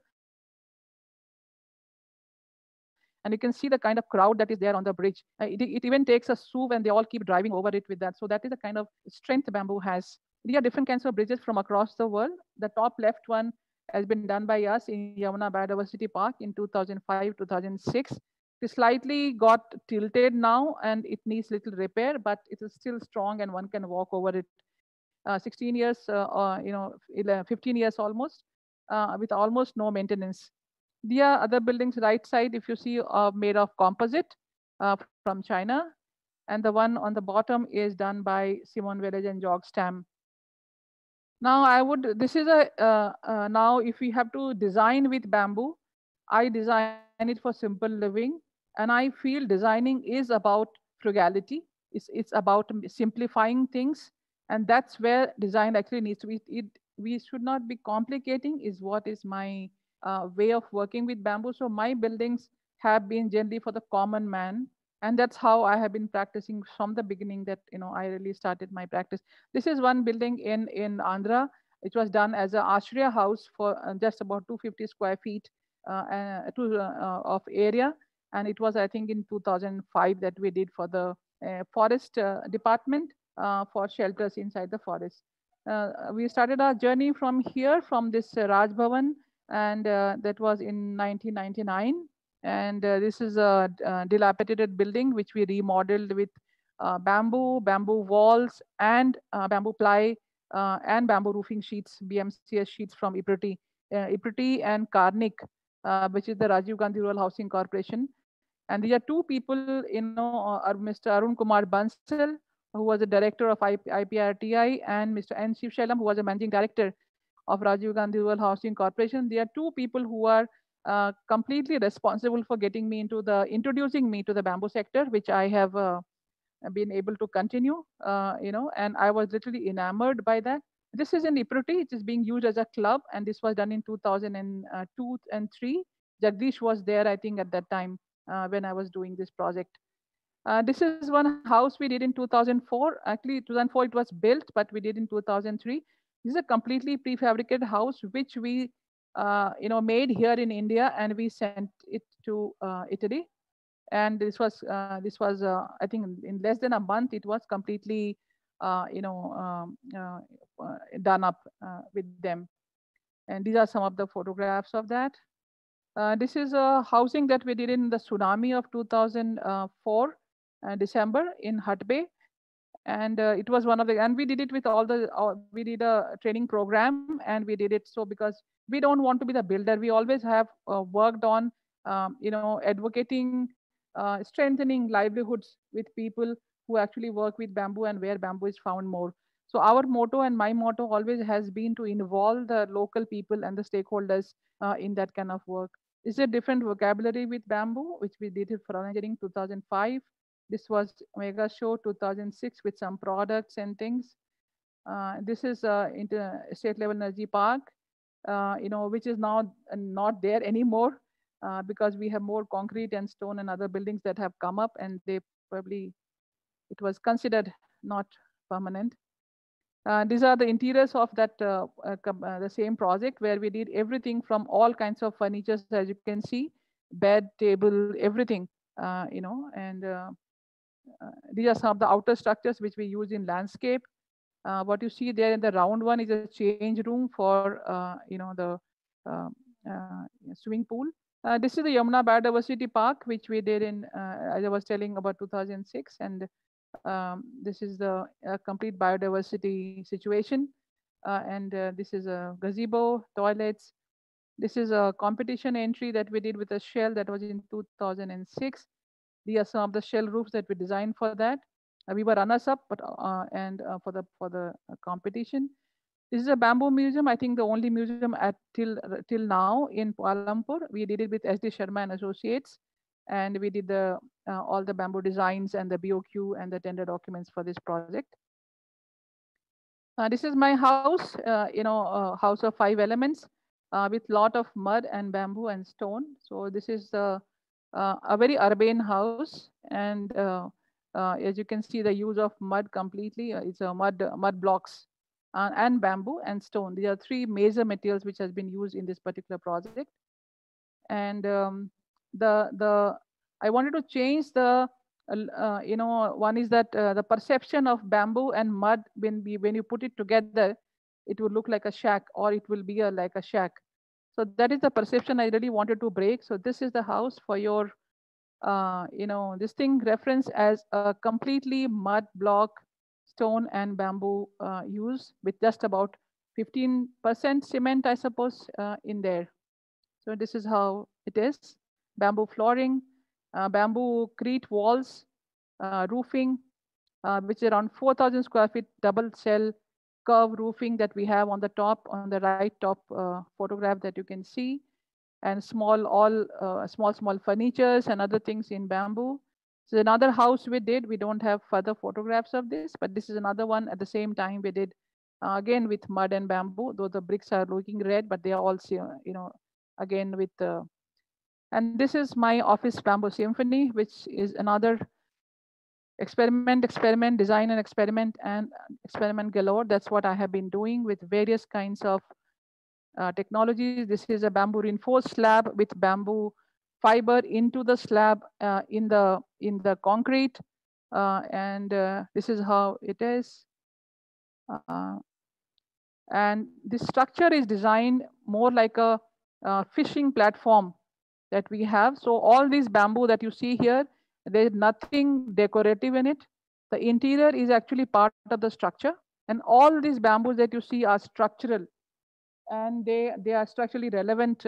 And you can see the kind of crowd that is there on the bridge. It even takes a SUV and they all keep driving over it with that. So that is the kind of strength bamboo has. There are different kinds of bridges from across the world. The top left one has been done by us in Yamuna Biodiversity Park in 2005, 2006. It slightly got tilted now and it needs little repair, but it is still strong and one can walk over it. 16 years, 15 years almost, with almost no maintenance. The other buildings right side, if you see, are made of composite from China. And the one on the bottom is done by Simon Village and George Stam. Now this is now if we have to design with bamboo, I design it for simple living. And I feel designing is about frugality. It's about simplifying things. And that's where design actually needs to be. We should not be complicating is what is my way of working with bamboo. So my buildings have been generally for the common man. And that's how I have been practicing from the beginning that, I really started my practice. This is one building in Andhra. It was done as an Ashraya house for just about 250 square feet of area. And it was, I think, in 2005 that we did for the forest department for shelters inside the forest. We started our journey from here, from this Raj Bhavan, and that was in 1999. And this is a dilapidated building which we remodeled with bamboo walls, and bamboo ply, and bamboo roofing sheets, BMCS sheets from IPRITI and Karnik, which is the Rajiv Gandhi Rural Housing Corporation. And these are two people, Mr. Arun Kumar Bansal, who was the director of IPRTI, and Mr. N. Shivshalam, who was a managing director of Rajiv Gandhi Rural Housing Corporation. They are two people who are completely responsible for introducing me to the bamboo sector, which I have been able to continue, and I was literally enamored by that. This is in IPRITI. It is being used as a club, and this was done in 2002 and 3. Jagdish was there, I think, at that time when I was doing this project. This is one house we did in 2004. Actually, 2004 it was built, but we did in 2003. This is a completely prefabricated house, which we made here in India, and we sent it to Italy. And this was I think in less than a month, it was completely done up with them. And these are some of the photographs of that. This is a housing that we did in the tsunami of 2004 December in Hut Bay. And it was one of the, and we did it with we did a training program, and we did it so because we don't want to be the builder. We always have worked on, advocating, strengthening livelihoods with people who actually work with bamboo and where bamboo is found more. So our motto, and my motto always has been to involve the local people and the stakeholders in that kind of work. It's a different vocabulary with bamboo, which we did it for engineering 2005. This was Mega Show 2006 with some products and things. This is State Level Energy Park, which is now not there anymore because we have more concrete and stone and other buildings that have come up, and it was considered not permanent. These are the interiors of that the same project, where we did everything from all kinds of furniture, as you can see, bed, table, everything, and these are some of the outer structures which we use in landscape. What you see there in the round one is a change room for the swimming pool. This is the Yamuna Biodiversity Park, which we did in, as I was telling, about 2006. And this is the complete biodiversity situation. And this is a gazebo, toilets. This is a competition entry that we did with a shell that was in 2006. These are some of the shell roofs that we designed for that. We were runners up, but for the competition. This is a bamboo museum. I think the only museum till now in Kuala Lumpur. We did it with SD Sharma and Associates. And we did the all the bamboo designs and the BOQ and the tender documents for this project. This is my house, house of 5 elements with lot of mud and bamboo and stone. So this is a very urban house, and as you can see, the use of mud completely. It's a mud blocks and bamboo and stone. These are 3 major materials which has been used in this particular project. And the I wanted to change the one is that the perception of bamboo and mud, when you put it together, it will look like a shack, or it will be like a shack. So that is the perception I really wanted to break. So this is the house for your this thing reference as a completely mud block, stone and bamboo use, with just about 15% cement, I suppose, in there. So this is how it is. Bamboo flooring, bamboo crete walls, roofing, which is around 4,000 square feet double cell curve roofing that we have on the top, on the right top photograph that you can see, and small furnitures and other things in bamboo. So another house we did. We don't have further photographs of this, but this is another one. At the same time, we did again with mud and bamboo. Though the bricks are looking red, but they are also again with and this is my office bamboo symphony, which is another experiment, design and experiment galore. That's what I have been doing with various kinds of technologies. This is a bamboo reinforced slab with bamboo fiber into the slab in the concrete, and this is how it is. And this structure is designed more like a fishing platform that we have. So all this bamboo that you see here, there is nothing decorative in it. The interior is actually part of the structure, and all these bamboos that you see are structural, and they are structurally relevant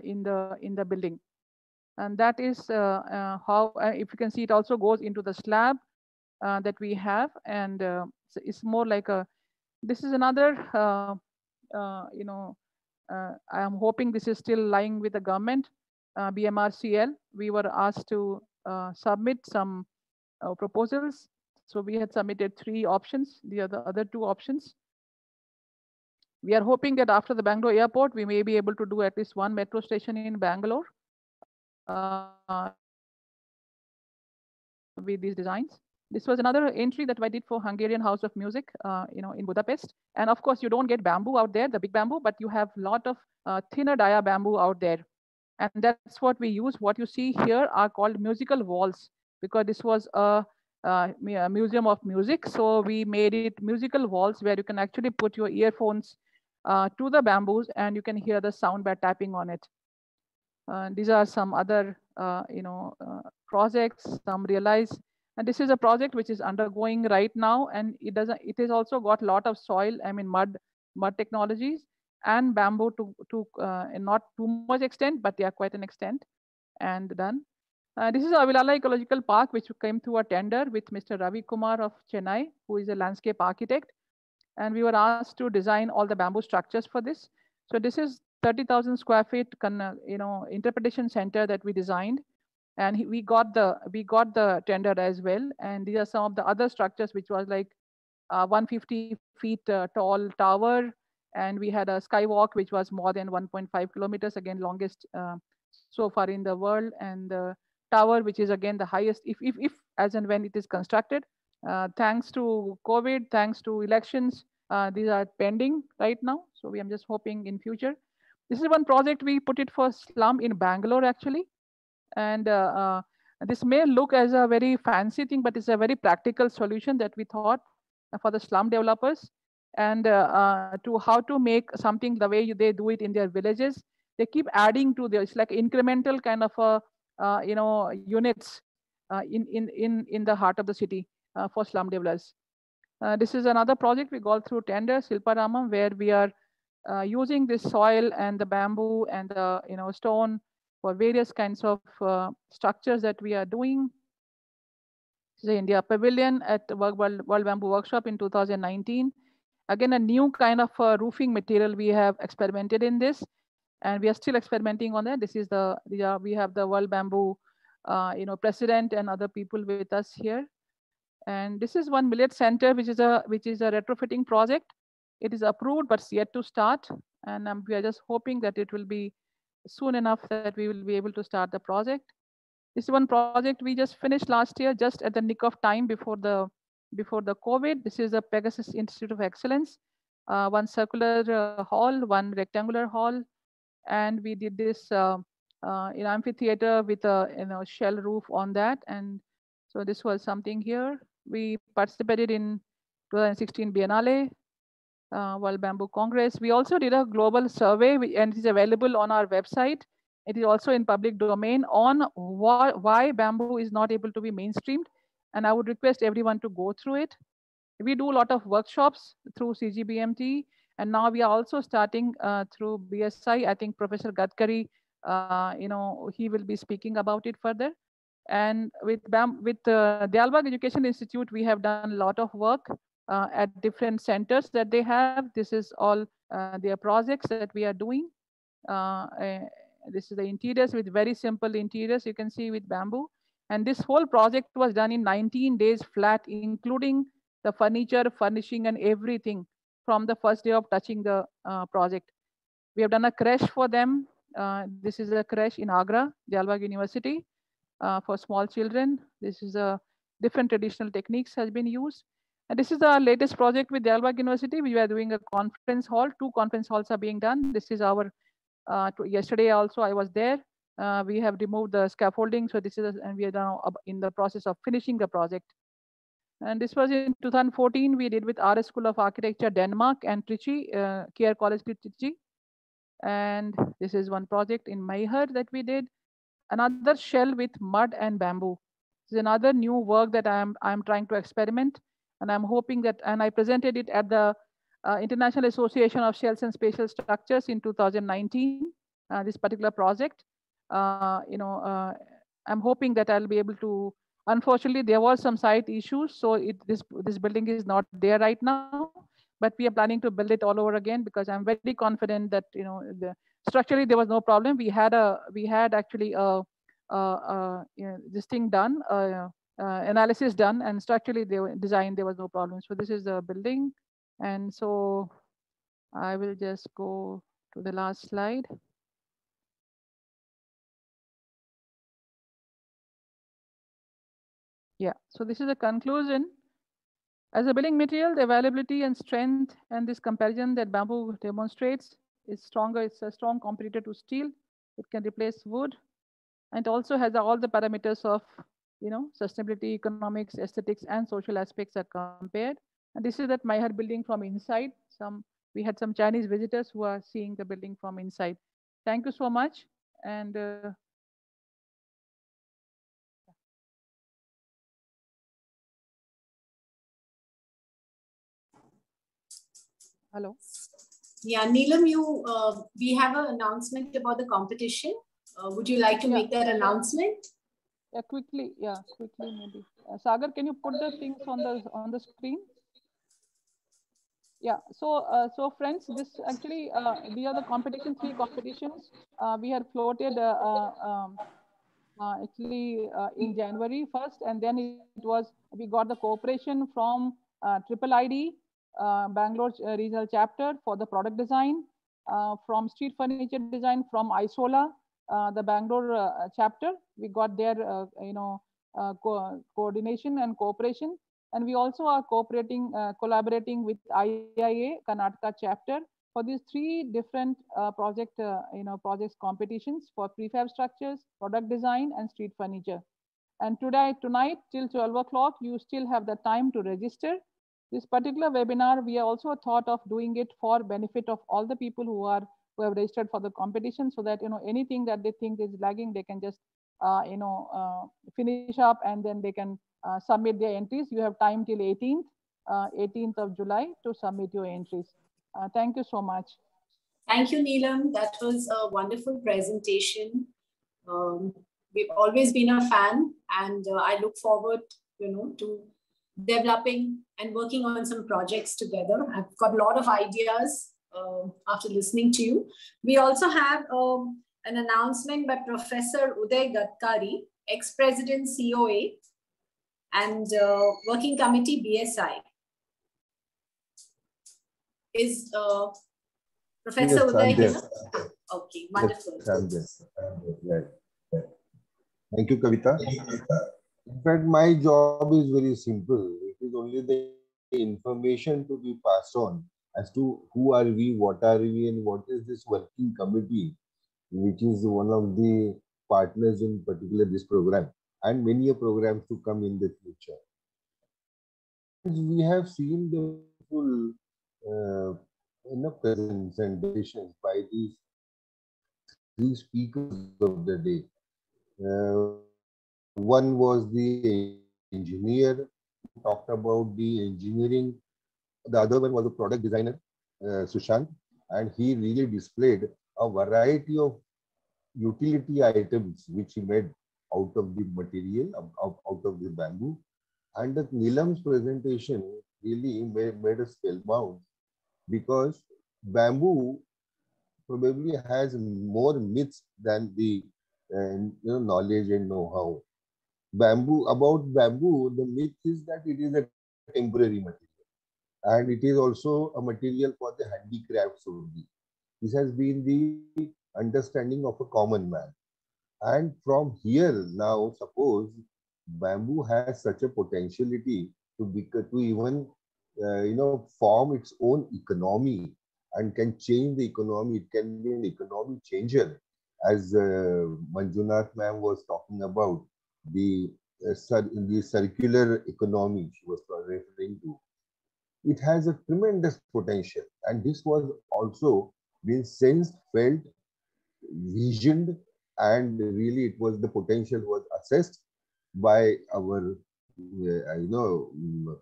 in the building. And that is how, if you can see, it also goes into the slab that we have, and it's more like a. This is another. I am hoping this is still lying with the government. BMRCL, we were asked to submit some proposals. So we had submitted 3 options. The other 2 options. We are hoping that after the Bangalore airport, we may be able to do at least 1 metro station in Bangalore with these designs. This was another entry that I did for Hungarian House of Music, in Budapest. And of course, you don't get bamboo out there, the big bamboo, but you have a lot of thinner dia bamboo out there. And that's what we use. What you see here are called musical walls, because this was a museum of music. So we made it musical walls where you can actually put your earphones to the bamboos and you can hear the sound by tapping on it. These are some other projects, some realized. And this is a project which is undergoing right now, and it has also got a lot of soil, mud technologies and bamboo to not too much extent, but they are quite an extent and done. This is Avilala Ecological Park, which came through a tender with Mr. Ravi Kumar of Chennai, who is a landscape architect. And we were asked to design all the bamboo structures for this. So this is 30,000 square feet, interpretation center that we designed. And we got the tender as well. And these are some of the other structures, which was like 150 feet tall tower. And we had a skywalk, which was more than 1.5 kilometers, again, longest so far in the world. And the tower, which is again the highest, if as and when it is constructed. Thanks to COVID, thanks to elections, these are pending right now. So I'm just hoping in future. This is one project we put it for slum in Bangalore, actually. And this may look as a very fancy thing, but it's a very practical solution that we thought for the slum developers, and to how to make something the way they do it in their villages. They keep adding to this, like incremental kind of units in the heart of the city for slum developers. This is another project we got through tender, Silparamam, where we are using this soil and the bamboo and the stone for various kinds of structures that we are doing. This is the India Pavilion at World Bamboo Workshop in 2019. Again, a new kind of roofing material we have experimented in this, and we are still experimenting on that. This is we have the World Bamboo president and other people with us here. And this is one millet center, which is a retrofitting project. It is approved, but it's yet to start. And we are just hoping that it will be soon enough that we will be able to start the project. This is one project we just finished last year, just at the nick of time before the COVID. This is the Pegasus Institute of Excellence, one circular hall, one rectangular hall, and we did this in amphitheater with a shell roof on that. And so this was something here. We participated in 2016 Biennale, World Bamboo Congress. We also did a global survey, and it is available on our website. It is also in public domain on why bamboo is not able to be mainstreamed. And I would request everyone to go through it. We do a lot of workshops through CGBMT, and now we are also starting through BSI. I think Professor Gadkari, he will be speaking about it further. And with Diyalbagh Education Institute, we have done a lot of work at different centers that they have. This is all their projects that we are doing. This is the interiors with very simple interiors you can see with bamboo. And this whole project was done in 19 days flat, including the furniture, furnishing, and everything from the first day of touching the project. We have done a creche for them. This is a creche in Agra, Diyalbagh University, for small children. This is a different traditional techniques has been used. And this is our latest project with Diyalbagh University. We were doing a conference hall. 2 conference halls are being done. This is our, yesterday also I was there. We have removed the scaffolding. So this is, and we are now in the process of finishing the project. And this was in 2014. We did with RS School of Architecture, Denmark, and Trichy, Care College Trichy. And this is one project in Maihar that we did. Another shell with mud and bamboo. This is another new work that I'm trying to experiment. And I'm hoping that, and I presented it at the International Association of Shells and Spatial Structures in 2019, this particular project. I'm hoping that I'll be able to, unfortunately, there was some site issues. So this building is not there right now, but we are planning to build it all over again because I'm very confident that, structurally there was no problem. We had actually this thing done, analysis done, and structurally there was no problem. So this is the building. And so I will just go to the last slide. Yeah, so this is a conclusion. As a building material, the availability and strength and this comparison that bamboo demonstrates is stronger. It's a strong competitor to steel. It can replace wood. And it also has all the parameters of, sustainability, economics, aesthetics, and social aspects are compared. And this is that Maihar building from inside. We had some Chinese visitors who are seeing the building from inside. Thank you so much. And hello. Yeah, Neelam, we have an announcement about the competition. Would you like to make that announcement? Yeah, quickly maybe. Sagar, can you put the things on the screen? Yeah, so friends, this actually, these are the 3 competitions. We had floated actually in January 1st, and then we got the cooperation from Triple ID, Bangalore regional chapter for the product design, from street furniture design from Isola, the Bangalore chapter. We got their coordination and cooperation, and we also are collaborating with IIA Karnataka chapter for these 3 different projects competitions for prefab structures, product design, and street furniture. And tonight till 12 o'clock, you still have the time to register. This particular webinar, we also thought of doing it for benefit of all the people who have registered for the competition, so that anything that they think is lagging, they can just finish up, and then they can submit their entries. You have time till 18th of July to submit your entries. Thank you so much. Thank you, Neelam. That was a wonderful presentation. We've always been a fan, and I look forward, to developing and working on some projects together. I've got a lot of ideas after listening to you. We also have an announcement by Professor Uday Gadkari, ex-president COA, and working committee BSI. Is Professor Uday here? Okay, wonderful. Yes, yes. Thank you, Kavita. In fact, my job is very simple. It is only the information to be passed on as to who are we, what are we, and what is this working committee, which is one of the partners in particular this program, and many programs to come in the future. We have seen the full presence and decisions by these three speakers of the day. One was the engineer who talked about the engineering. The other one was a product designer, Sushant, and he really displayed a variety of utility items which he made out of the material, out of the bamboo. And the Neelam's presentation really made us spellbound, because bamboo probably has more myths than the knowledge and know-how. About bamboo, the myth is that it is a temporary material, and it is also a material for the handicrafts only. This has been the understanding of a common man. And from here now, suppose bamboo has such a potentiality to even form its own economy and can change the economy. It can be an economy changer, as Manjunath ma'am was talking about the circular economy she was referring to. It has a tremendous potential, and this was also been sensed, felt, visioned, and really it was the potential was assessed by our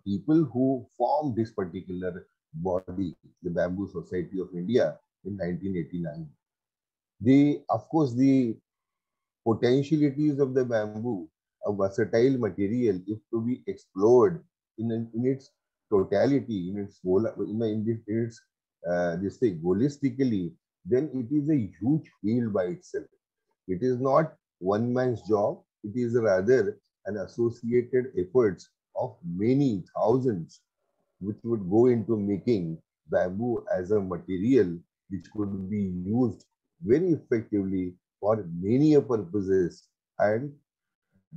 people who formed this particular body, the Bamboo Society of India, in 1989. Of course, the potentialities of the bamboo, a versatile material, if to be explored in its totality, in its this thing holistically, then it is a huge field by itself. It is not one man's job. It is rather an associated efforts of many thousands, which would go into making bamboo as a material which could be used very effectively for many purposes. And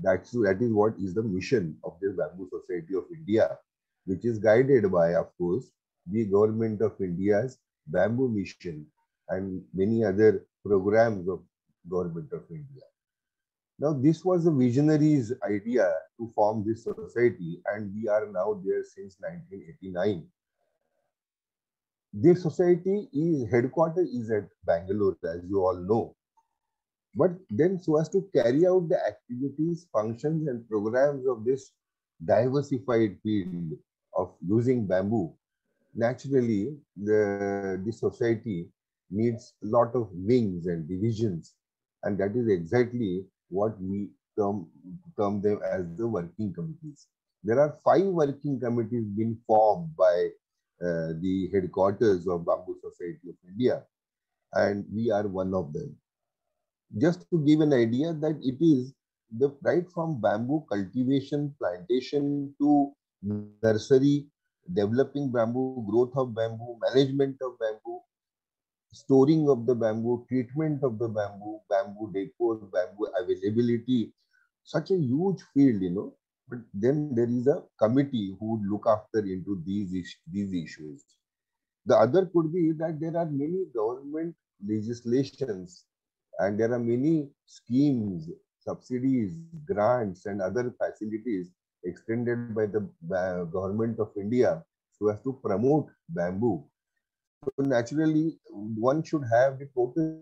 that is what is the mission of the Bamboo Society of India, which is guided by, of course, the Government of India's Bamboo Mission and many other programs of Government of India. Now, this was a visionary's idea to form this society, and we are now there since 1989. This society headquarters is at Bangalore, as you all know. But then, so as to carry out the activities, functions, and programs of this diversified field of using bamboo, naturally, the society needs a lot of wings and divisions, and that is exactly what we term them as the working committees. There are 5 working committees being formed by the headquarters of Bamboo Society of India, and we are one of them. Just to give an idea that it is right from bamboo cultivation, plantation to nursery, developing bamboo, growth of bamboo, management of bamboo, storing of the bamboo, treatment of the bamboo, bamboo decor, bamboo availability, such a huge field, But then there is a committee who would look after into these issues. The other could be that there are many government legislations and there are many schemes, subsidies, grants, and other facilities extended by the Government of India so as to promote bamboo. So naturally, one should have the total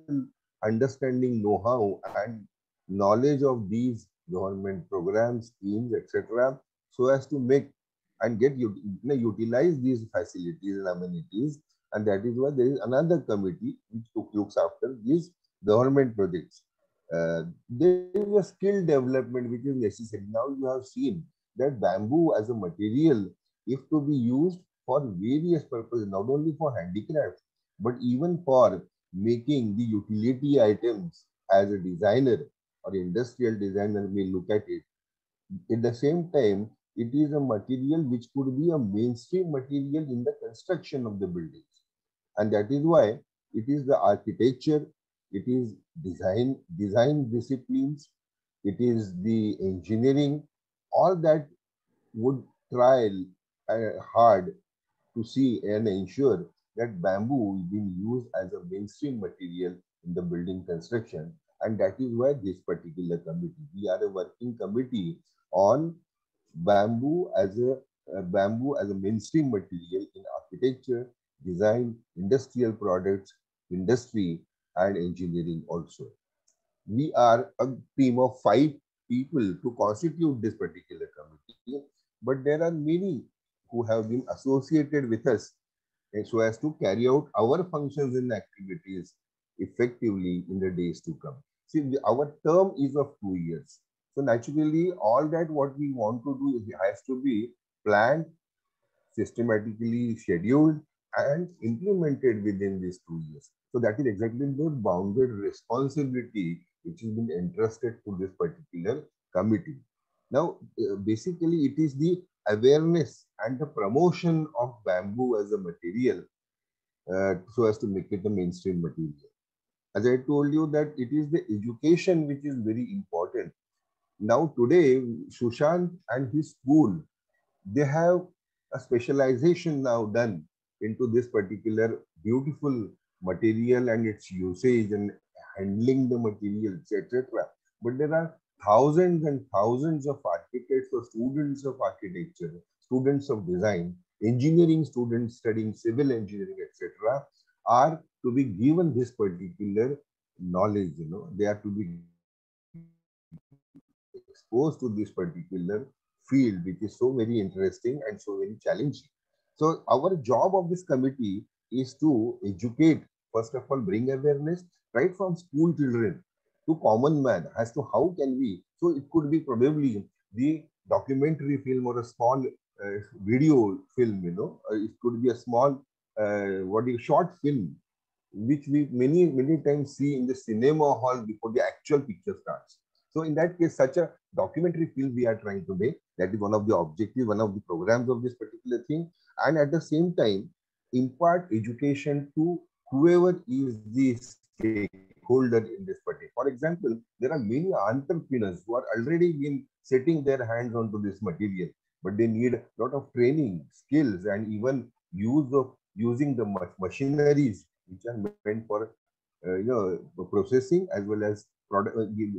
understanding, know-how, and knowledge of these government programs, schemes, etc., so as to make and utilize these facilities and amenities. And that is why there is another committee which looks after these government projects. There is a skill development which is necessary. Now you have seen that bamboo as a material, if to be used for various purposes, not only for handicrafts, but even for making the utility items as a designer, or industrial designer may look at it. At the same time, it is a material which could be a mainstream material in the construction of the buildings. And that is why it is the architecture, it is design disciplines, it is the engineering, all that would try hard to see and ensure that bamboo is being used as a mainstream material in the building construction. And that is why this particular committee, we are a working committee on bamboo as a mainstream material in architecture, design, industrial products, industry, and engineering also. We are a team of 5 people to constitute this particular committee, but there are many who have been associated with us so as to carry out our functions and activities effectively in the days to come. See, our term is of 2 years. So naturally, all that what we want to do has to be planned, systematically scheduled, and implemented within these 2 years. So that is exactly the bounded responsibility which has been entrusted to this particular committee. Now, basically, it is the awareness and the promotion of bamboo as a material so as to make it a mainstream material. As I told you that it is the education which is very important. Now today, Sushant and his school, they have a specialization now done into this particular beautiful material and its usage and handling the material, etc. But there are thousands and thousands of architects or students of architecture, students of design, engineering students studying civil engineering, etc., are to be given this particular knowledge. They are to be exposed to this particular field, which is so very interesting and so very challenging. So our job of this committee is to educate, first of all, bring awareness right from school children to common man as to how can we. So it could be probably the documentary film or a small video film, it could be a small short film, which we many times see in the cinema hall before the actual picture starts. So in that case, such a documentary film we are trying to make. That is one of the objectives, one of the programs of this particular thing. And at the same time, impart education to whoever is the stakeholder in this particular. For example, there are many entrepreneurs who are already been setting their hands onto this material, but they need a lot of training, skills, and even using the machineries which are meant for processing as well as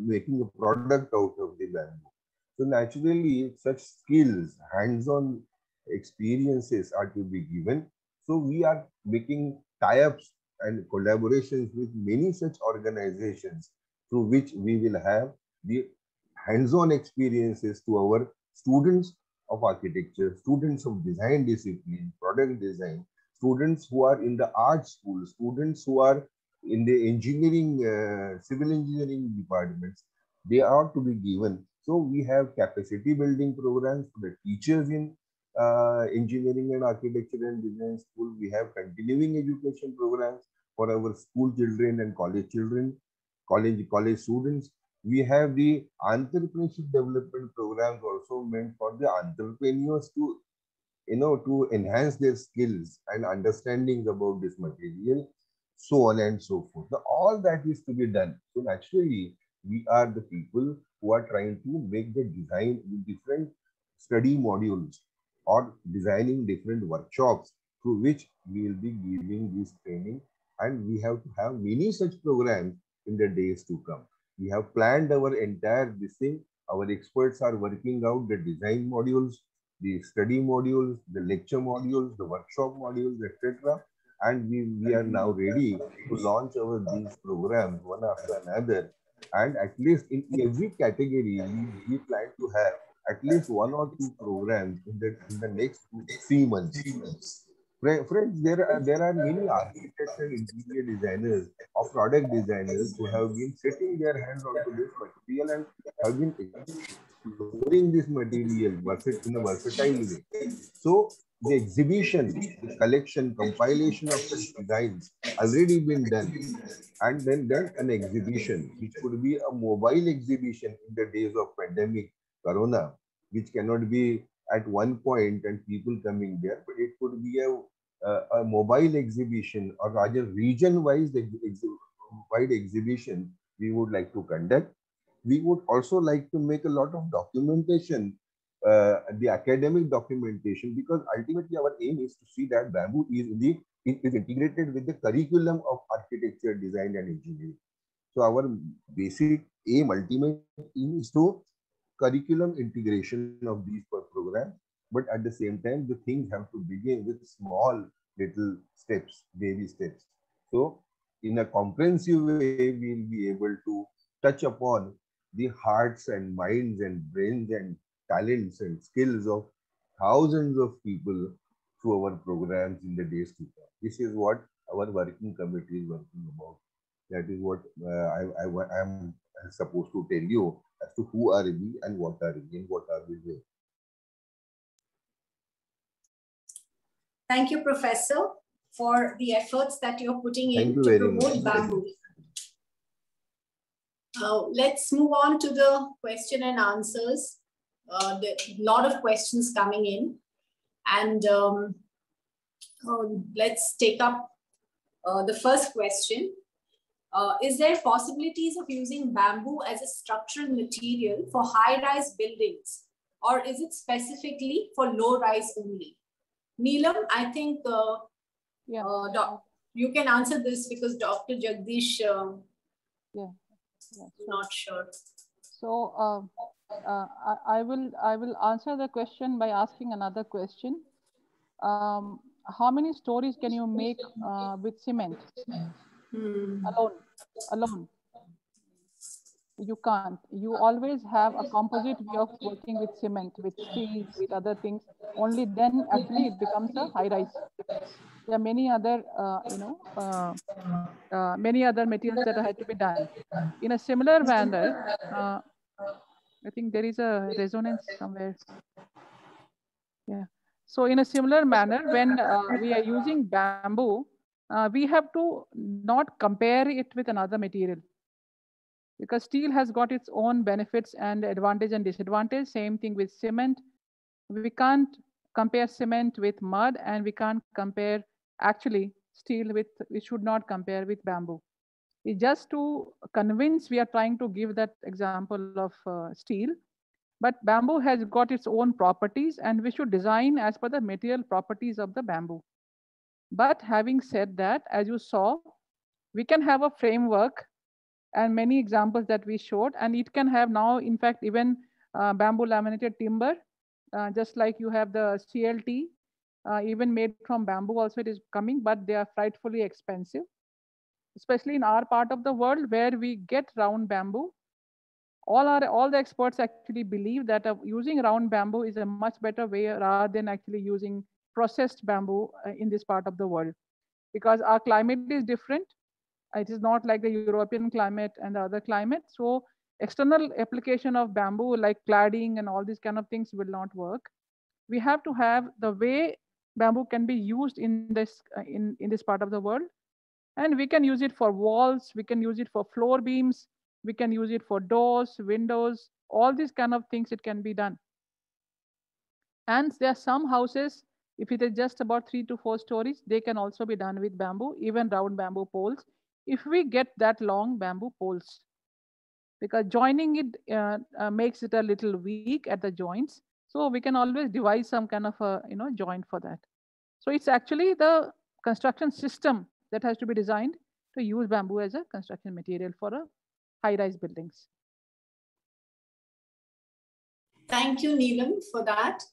making a product out of the bamboo. So naturally, such skills, hands-on experiences are to be given. So we are making tie-ups and collaborations with many such organizations through which we will have the hands-on experiences to our students of architecture, students of design discipline, product design, students who are in the art school, students who are in the engineering, civil engineering departments. They are to be given. So we have capacity building programs for the teachers in engineering and architecture and design school. We have continuing education programs for our school children and college children, college students. We have the entrepreneurship development programs also meant for the entrepreneurs to to enhance their skills and understanding about this material, so on and so forth. Now, all that is to be done. So naturally, we are the people who are trying to make the design with different study modules or designing different workshops through which we will be giving this training. And we have to have many such programs in the days to come. We have planned our entire this thing. Our experts are working out the design modules, the study modules, the lecture modules, the workshop modules, etc. And we are now ready to launch these programs one after another. And at least in every category, we plan to have at least 1 or 2 programs in the next 3 months. Friends, there are many architects and interior designers or product designers who have been setting their hands onto this material and have been exploring this material in a versatile way. So the exhibition, the collection, compilation of such designs already been done, and then an exhibition, which could be a mobile exhibition in the days of pandemic, Corona, which cannot be at one point and people coming there, but it could be a mobile exhibition, or rather region-wise wide exhibition we would like to conduct. We would also like to make a lot of documentation, the academic documentation, because ultimately our aim is to see that bamboo is integrated with the curriculum of architecture, design, and engineering. So our basic aim, ultimate aim, is to curriculum integration of these programs, but at the same time, the things have to begin with small little steps, baby steps. So in a comprehensive way, we'll be able to touch upon the hearts and minds and brains and talents and skills of thousands of people through our programs in the days to come. This is what our working committee is working about. That is what I am supposed to tell you as to who are we and what are we and what are we doing. Thank you, Professor, for the efforts that you're putting in to promote bamboo. Let's move on to the question and answers. A lot of questions coming in, and let's take up the first question. Is there possibilities of using bamboo as a structural material for high-rise buildings, or is it specifically for low-rise only? Neelam, I think you can answer this because Dr. Jagdish not sure. So I will answer the question by asking another question. How many stories can you make with cement? Alone. You can't. You always have a composite way of working with cement, with steel, with other things. Only then actually it becomes a high rise. There are many other, many other materials that had to be done. In a similar manner, I think there is a resonance somewhere. Yeah. So in a similar manner, when we are using bamboo, we have to not compare it with another material, because steel has got its own benefits and advantage and disadvantage. Same thing with cement. We can't compare cement with mud, and we can't compare actually steel with, we should not compare with bamboo. It's just to convince, we are trying to give that example of steel, but bamboo has got its own properties, and we should design as per the material properties of the bamboo. But having said that, as you saw, we can have a framework and many examples that we showed, and it can have now, in fact, even bamboo laminated timber, just like you have the CLT, even made from bamboo also it is coming, but they are frightfully expensive, especially in our part of the world where we get round bamboo. All the experts actually believe that using round bamboo is a much better way rather than actually using processed bamboo in this part of the world, because our climate is different. It is not like the European climate and the other climate. So external application of bamboo like cladding and all these kind of things will not work. We have to have the way bamboo can be used in this part of the world. And we can use it for walls, we can use it for floor beams, we can use it for doors, windows, all these kind of things it can be done. And there are some houses, if it is just about 3 to 4 stories, they can also be done with bamboo, even round bamboo poles, if we get that long bamboo poles. Because joining it makes it a little weak at the joints. So we can always devise some kind of a joint for that. So it's actually the construction system that has to be designed to use bamboo as a construction material for a high-rise buildings. Thank you, Neelam, for that.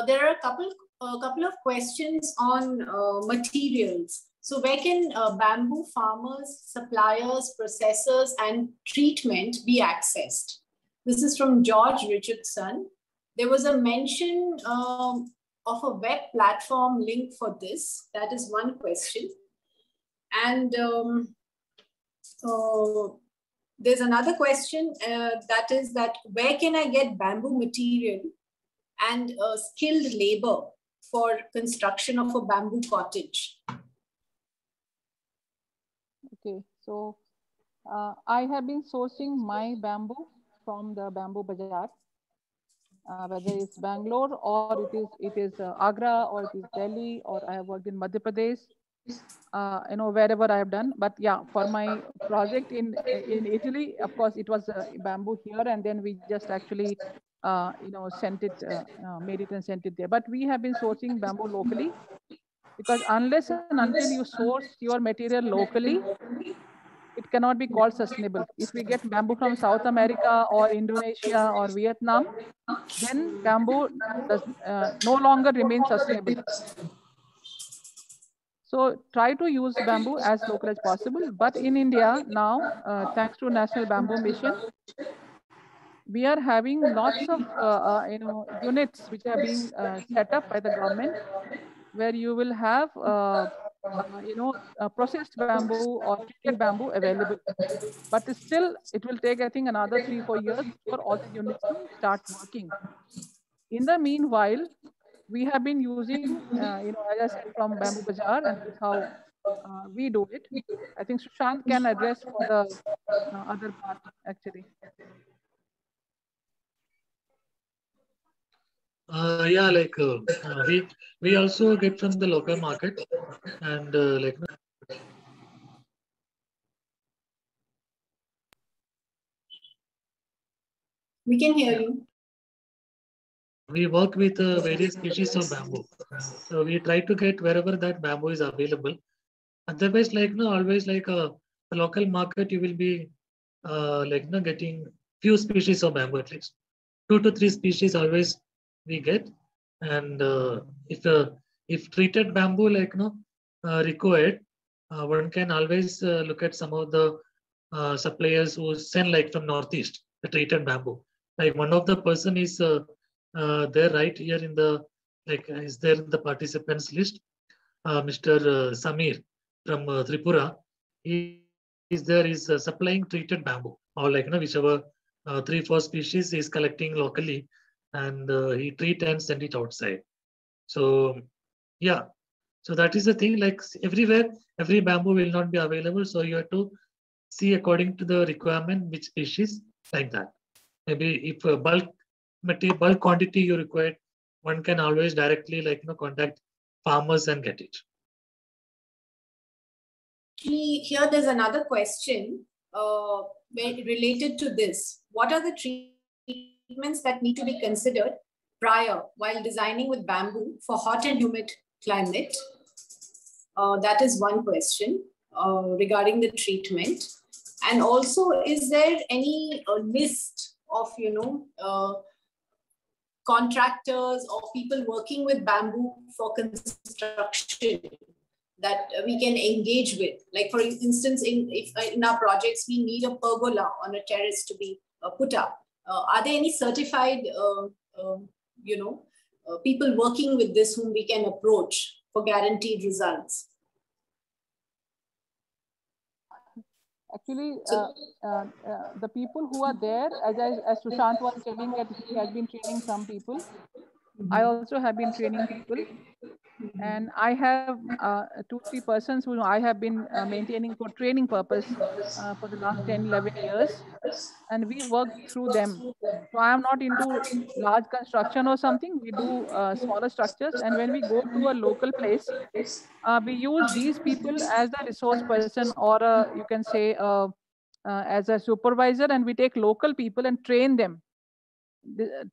There are a couple of questions on materials. So where can bamboo farmers, suppliers, processors, and treatment be accessed? This is from George Richardson. There was a mention of a web platform link for this. That is one question. And there's another question that is that where can I get bamboo material and skilled labor for construction of a bamboo cottage? Okay, so I have been sourcing my bamboo from the Bamboo Bazaar, whether it's Bangalore or it is Agra or it is Delhi, or I have worked in Madhya Pradesh, wherever I have done. But yeah, for my project in Italy, of course, it was bamboo here, and then we just actually sent it, made it and sent it there. But we have been sourcing bamboo locally, because unless and until you source your material locally, it cannot be called sustainable. If we get bamboo from South America or Indonesia or Vietnam, then bamboo does no longer remain sustainable. So try to use bamboo as local as possible. But in India now, thanks to National Bamboo Mission, we are having lots of units which are being set up by the government, where you will have processed bamboo or treated bamboo available. But still, it will take, I think, another 3-4 years for all the units to start working. In the meanwhile, we have been using, as I said, from Bamboo Bazaar, and that's how we do it. I think Sushant can address for the other part, actually. Yeah, like we also get from the local market, and we can hear you. We work with various species of bamboo. So we try to get wherever that bamboo is available. Otherwise, always a local market, you will be getting few species of bamboo, at least 2 to 3 species always we get. And if treated bamboo required, one can always look at some of the suppliers who send from Northeast the treated bamboo. Like one of the person is there right here in the is there in the participants list, Mr. Samir from Tripura. He is there, is supplying treated bamboo, or whichever 3-4 species is collecting locally, and he treat and send it outside. So yeah, so that is the thing. Everywhere, every bamboo will not be available, so you have to see according to the requirement which species, like that. Maybe if bulk quantity you require, one can always directly contact farmers and get it. Here there's another question related to this. What are the treatments that need to be considered prior while designing with bamboo for hot and humid climate? That is one question regarding the treatment. And also, is there any list of contractors or people working with bamboo for construction that we can engage with? Like, for instance, in our projects, we need a pergola on a terrace to be put up. Are there any certified, people working with this whom we can approach for guaranteed results? Actually, the people who are there, as Sushant was telling that he has been training some people, I also have been training people. And I have 2-3 persons who I have been maintaining for training purpose for the last 10-11 years. And we work through them. So I am not into large construction or something. We do smaller structures. And when we go to a local place, we use these people as the resource person, or you can say as a supervisor, and we take local people and train them.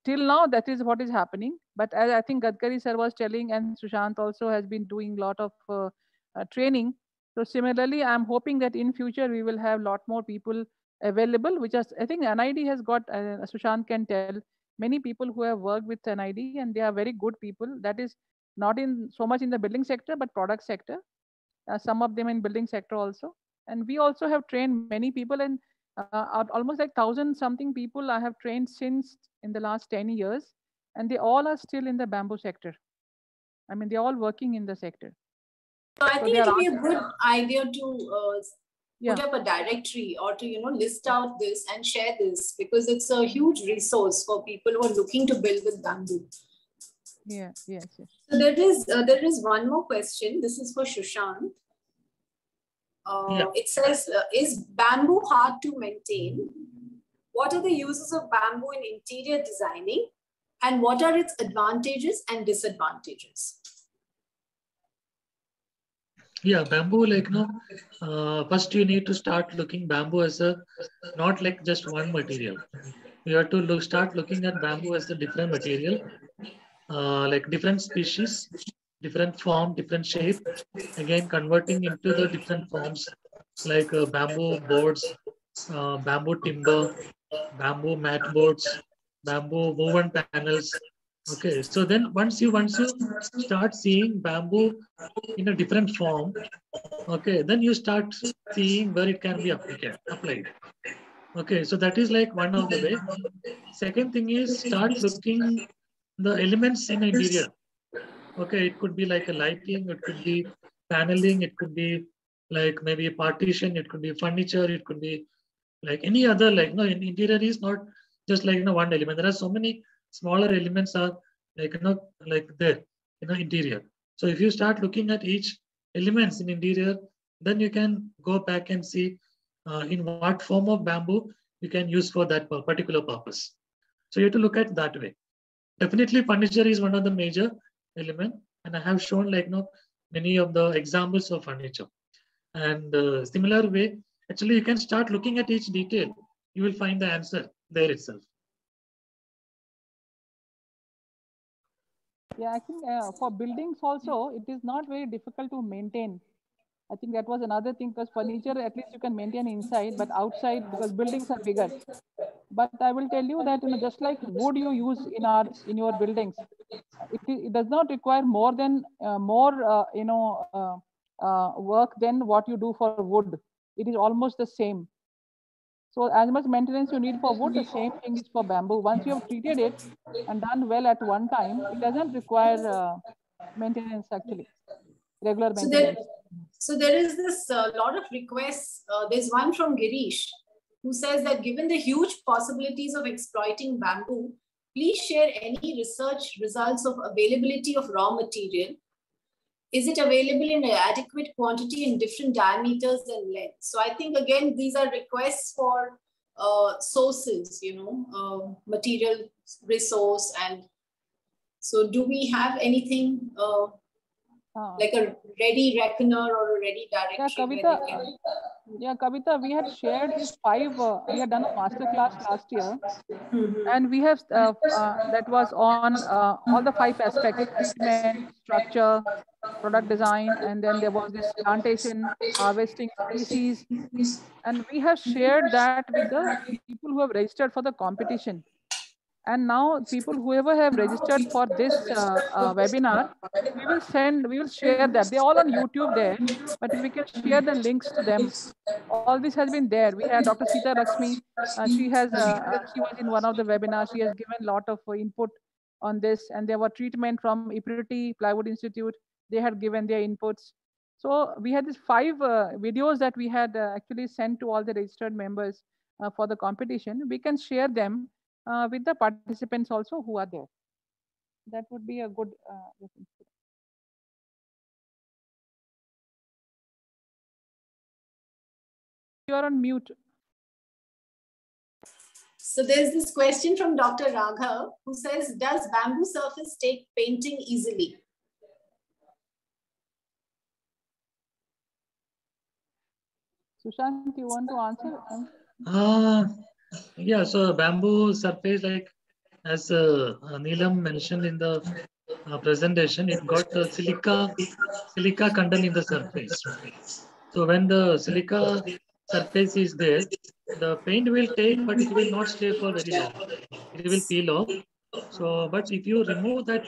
Till now, that is what is happening. But as I think Gadkari sir was telling, and Sushant also has been doing a lot of training. So similarly, I'm hoping that in future we will have a lot more people available, which is, I think NID has got, Sushant can tell, many people who have worked with NID, and they are very good people. That is not in so much in the building sector, but product sector. Some of them in building sector also. And we also have trained many people, and almost 1,000-something people I have trained since in the last 10 years, and they all are still in the bamboo sector. I mean, they're all working in the sector. So I think it would be a good idea to put up a directory, or to list out this and share this, because it's a huge resource for people who are looking to build with bamboo. Yeah, yes, yes. So there is one more question. This is for Sushant. It says, is bamboo hard to maintain? What are the uses of bamboo in interior designing? And what are its advantages and disadvantages? Yeah, bamboo, like, first you need to start looking bamboo as a, not like just one material. You have to start looking at bamboo as a different material, like different species, different form, different shape, again, converting into the different forms like bamboo boards, bamboo timber, bamboo mat boards, bamboo woven panels. Okay, so then once you start seeing bamboo in a different form, okay, then you start seeing where it can be applied. Okay, so that is like one of the way. Second thing is start looking the elements in the interior. Okay, it could be like a lighting, it could be paneling, it could be like maybe a partition, it could be furniture, it could be like any other, like, no, in interior is not just like, one element. There are so many smaller elements are like, like there, interior. So if you start looking at each elements in interior, then you can go back and see in what form of bamboo you can use for that particular purpose. So you have to look at that way. Definitely furniture is one of the major element, and I have shown like, many of the examples of furniture. And similar way, actually you can start looking at each detail. You will find the answer there itself. Yeah, I think for buildings also, it is not very difficult to maintain. I think that was another thing, because furniture, at least you can maintain inside, but outside, because buildings are bigger. But I will tell you that, just like wood you use in your buildings, it does not require more work than what you do for wood. It is almost the same. So as much maintenance you need for wood, the same thing is for bamboo. Once you have treated it and done well at one time, it doesn't require maintenance actually, regular maintenance. So there is this lot of requests. There's one from Girish, who says that given the huge possibilities of exploiting bamboo, please share any research results of availability of raw material. Is it available in adequate quantity in different diameters and lengths? So I think, again, these are requests for sources, material resource. And so do we have anything like a ready reckoner or a ready directory? Yeah, Kavita, we had shared these 5, we had done a masterclass last year, and we have, that was on all the 5 aspects: treatment, structure, product design, and then there was this plantation, harvesting, species. And we have shared that with the people who have registered for the competition. And now people, whoever have registered for this webinar, we will share that. They're all on YouTube there, but we can share the links to them. All this has been there. We had Dr. Sita Lakshmi. She was in one of the webinars. She has given a lot of input on this. And there were treatment from Ipiriti Plywood Institute. They had given their inputs. So we had these 5 videos that we had actually sent to all the registered members for the competition. We can share them with the participants also who are there. That would be a good reference. You are on mute. So there's this question from Dr. Raghav, who says, does bamboo surface take painting easily? Sushant, you want to answer? Yeah, so bamboo surface, like as Neelam mentioned in the presentation, it got silica content in the surface. So when the silica surface is there, the paint will take, but it will not stay for very long. It will peel off. So, but if you remove that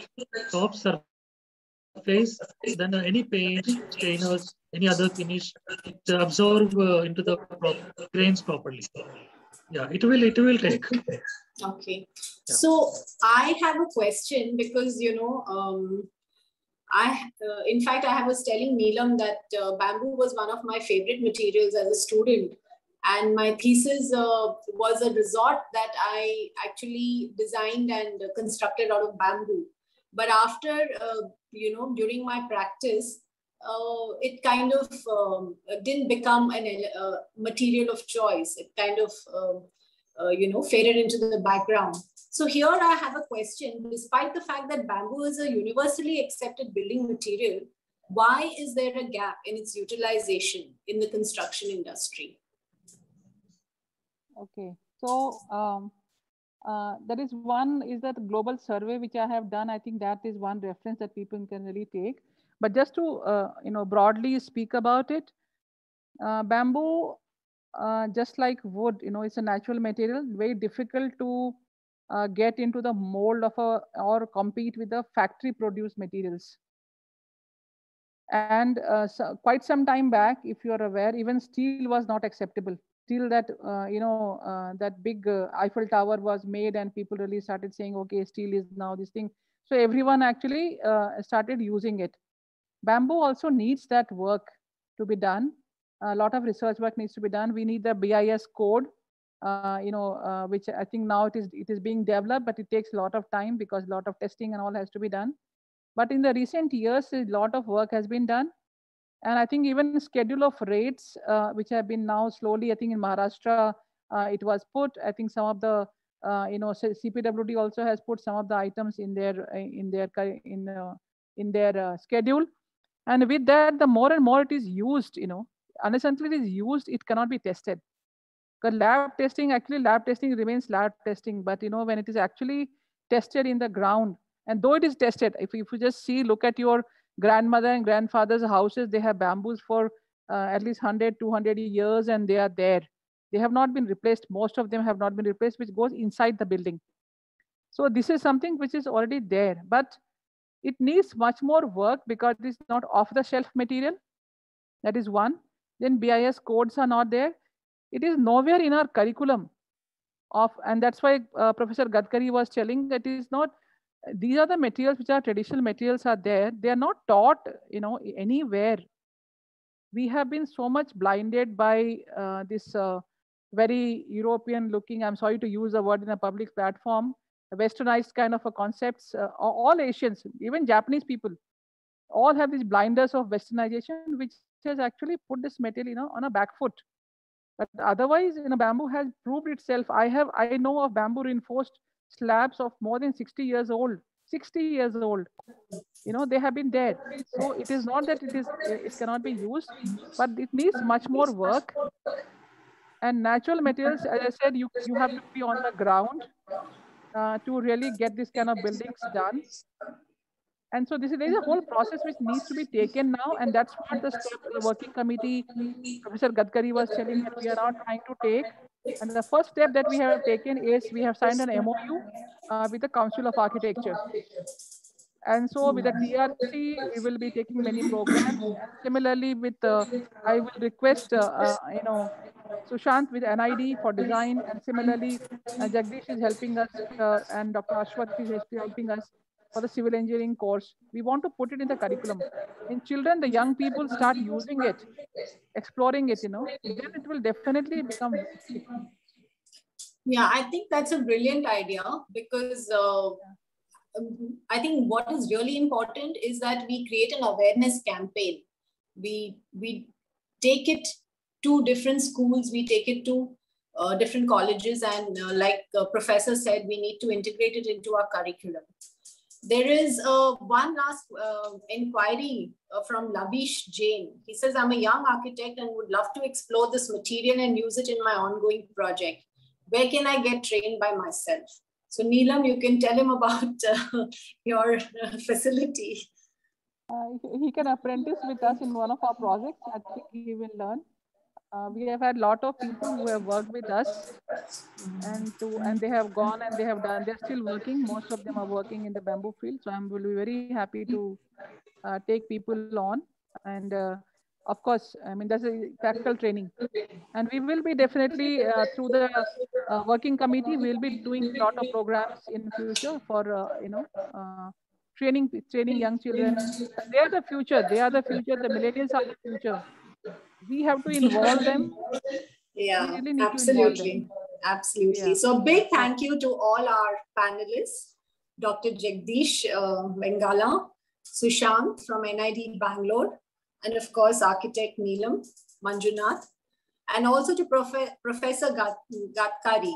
top surface, then any paint, stainers, any other finish, it absorb into the grains properly. Yeah, it will take. Okay. Yeah. So I have a question because, in fact, I was telling Neelam that bamboo was one of my favorite materials as a student. And my thesis was a resort that I actually designed and constructed out of bamboo. But after, during my practice, it kind of didn't become a material of choice. It kind of, faded into the background. So here I have a question. Despite the fact that bamboo is a universally accepted building material, why is there a gap in its utilization in the construction industry? Okay, so that is one is that global survey which I have done. I think that is one reference that people can really take. But just to broadly speak about it, bamboo, just like wood, it's a natural material, very difficult to get into the mold of or compete with the factory produced materials. And so quite some time back, if you are aware, even steel was not acceptable. Till that, that big Eiffel Tower was made and people really started saying, okay, steel is now this thing. So everyone actually started using it. Bamboo also needs that work to be done. A lot of research work needs to be done. We need the BIS code, which I think now it is being developed, but it takes a lot of time because a lot of testing and all has to be done. But in the recent years, a lot of work has been done. And I think even the schedule of rates, which have been now slowly, I think in Maharashtra, it was put. I think some of the, CPWD also has put some of the items in their schedule. And with that, the more and more it is used, unless until it is used, it cannot be tested. Because lab testing remains lab testing. But when it is actually tested in the ground, and though it is tested, if you just look at your grandmother and grandfather's houses, they have bamboos for at least 100, 200 years, and they are there. They have not been replaced. Most of them have not been replaced, which goes inside the building. So this is something which is already there, but it needs much more work because it is not off-the-shelf material. That is one. Then BIS codes are not there. It is nowhere in our curriculum and that's why Professor Gadkari was telling that it is not, these are the materials which are traditional materials are there. They are not taught, anywhere. We have been so much blinded by this very European looking, I'm sorry to use the word in a public platform, westernized kind of a concepts. All Asians, even Japanese people, all have these blinders of westernization, which has actually put this material, on a back foot. But otherwise, bamboo has proved itself. I know of bamboo reinforced slabs of more than 60 years old. 60 years old. They have been there. So it is not that it cannot be used, but it needs much more work. And natural materials, as I said, you have to be on the ground to really get this kind of buildings done. And so there is a whole process which needs to be taken now, and that's what the step the working committee, Professor Gadkari was telling that we are now trying to take. And the first step that we have taken is we have signed an MOU with the Council of Architecture. And so with the TRC, we will be taking many programs. And similarly, with I will request Sushant with NID for design, and similarly Jagdish is helping us, and Dr. Ashwath is helping us for the civil engineering course. We want to put it in the curriculum. In children, the young people start using it, exploring it, then it will definitely become. Yeah, I think that's a brilliant idea because I think what is really important is that we create an awareness campaign. We take it to different schools, we take it to different colleges, and like the professor said, we need to integrate it into our curriculum. There is one last inquiry from Lavish Jain. He says, I'm a young architect and would love to explore this material and use it in my ongoing project. Where can I get trained by myself? So Neelam, you can tell him about your facility. He can apprentice with us in one of our projects. I think he will learn. We have had a lot of people who have worked with us, and they have gone and they have done. They're still working. Most of them are working in the bamboo field. So I will be very happy to take people on. And of course, I mean, that's a practical training. And we will be definitely through the working committee, we'll be doing a lot of programs in future for, training young children. They are the future. They are the future. The millennials are the future. We have to involve them. Yeah, we really need absolutely. To involve them. Absolutely. Yeah. So big thank you to all our panelists. Dr. Jagdish Vengala, Sushant from NID Bangalore, and of course, architect Neelam Manjunath, and also to Professor Gadkari.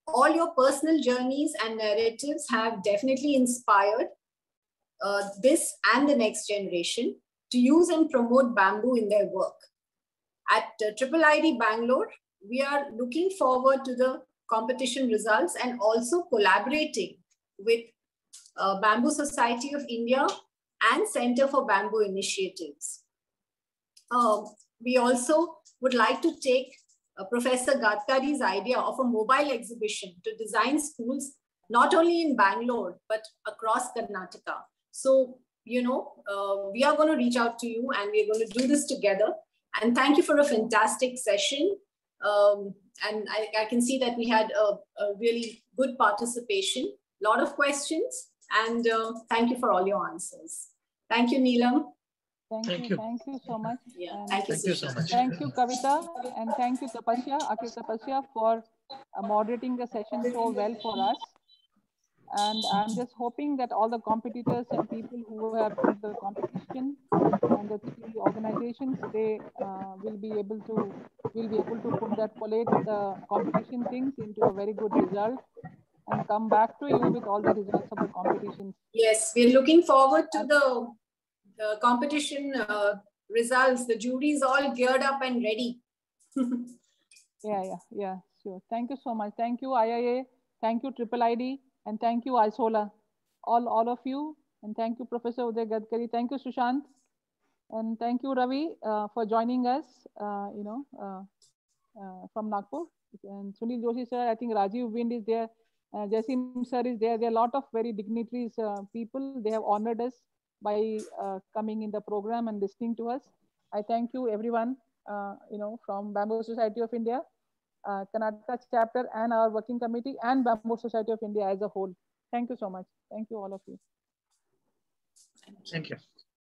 All your personal journeys and narratives have definitely inspired this and the next generation to use and promote bamboo in their work. At IIID Bangalore, we are looking forward to the competition results and also collaborating with Bamboo Society of India and Center for Bamboo Initiatives. We also would like to take Professor Gadkari's idea of a mobile exhibition to design schools, not only in Bangalore, but across Karnataka. So, you know, we are going to reach out to you and we're going to do this together. And thank you for a fantastic session. And I can see that we had a really good participation, a lot of questions, and thank you for all your answers. Thank you, Neelam. Thank you so much. Yeah, thank you so much. Thank you, Kavita, and thank you, Tapasya, Akhil Tapasya, for moderating the session so well for us. And I'm just hoping that all the competitors and people who have done the competition and the three organizations, they will be able to collate the competition things into a very good result and come back to you with all the results of the competition. Yes, we're looking forward to the competition results. The jury is all geared up and ready. Yeah, sure. Thank you so much. Thank you, IIA. Thank you, IIID. And thank you, ISOLA, all of you. And thank you, Professor Uday Gadkari. Thank you, Sushant. And thank you, Ravi, for joining us, from Nagpur. And Sunil Joshi, sir, I think Rajiv Wind is there. Jasim, sir, is there. There are a lot of very dignitaries, people. They have honored us by coming in the program and listening to us. I thank you, everyone, from Bamboo Society of India, Karnataka chapter, and our working committee, and Bamboo Society of India as a whole. Thank you so much. Thank you, all of you. Thank you.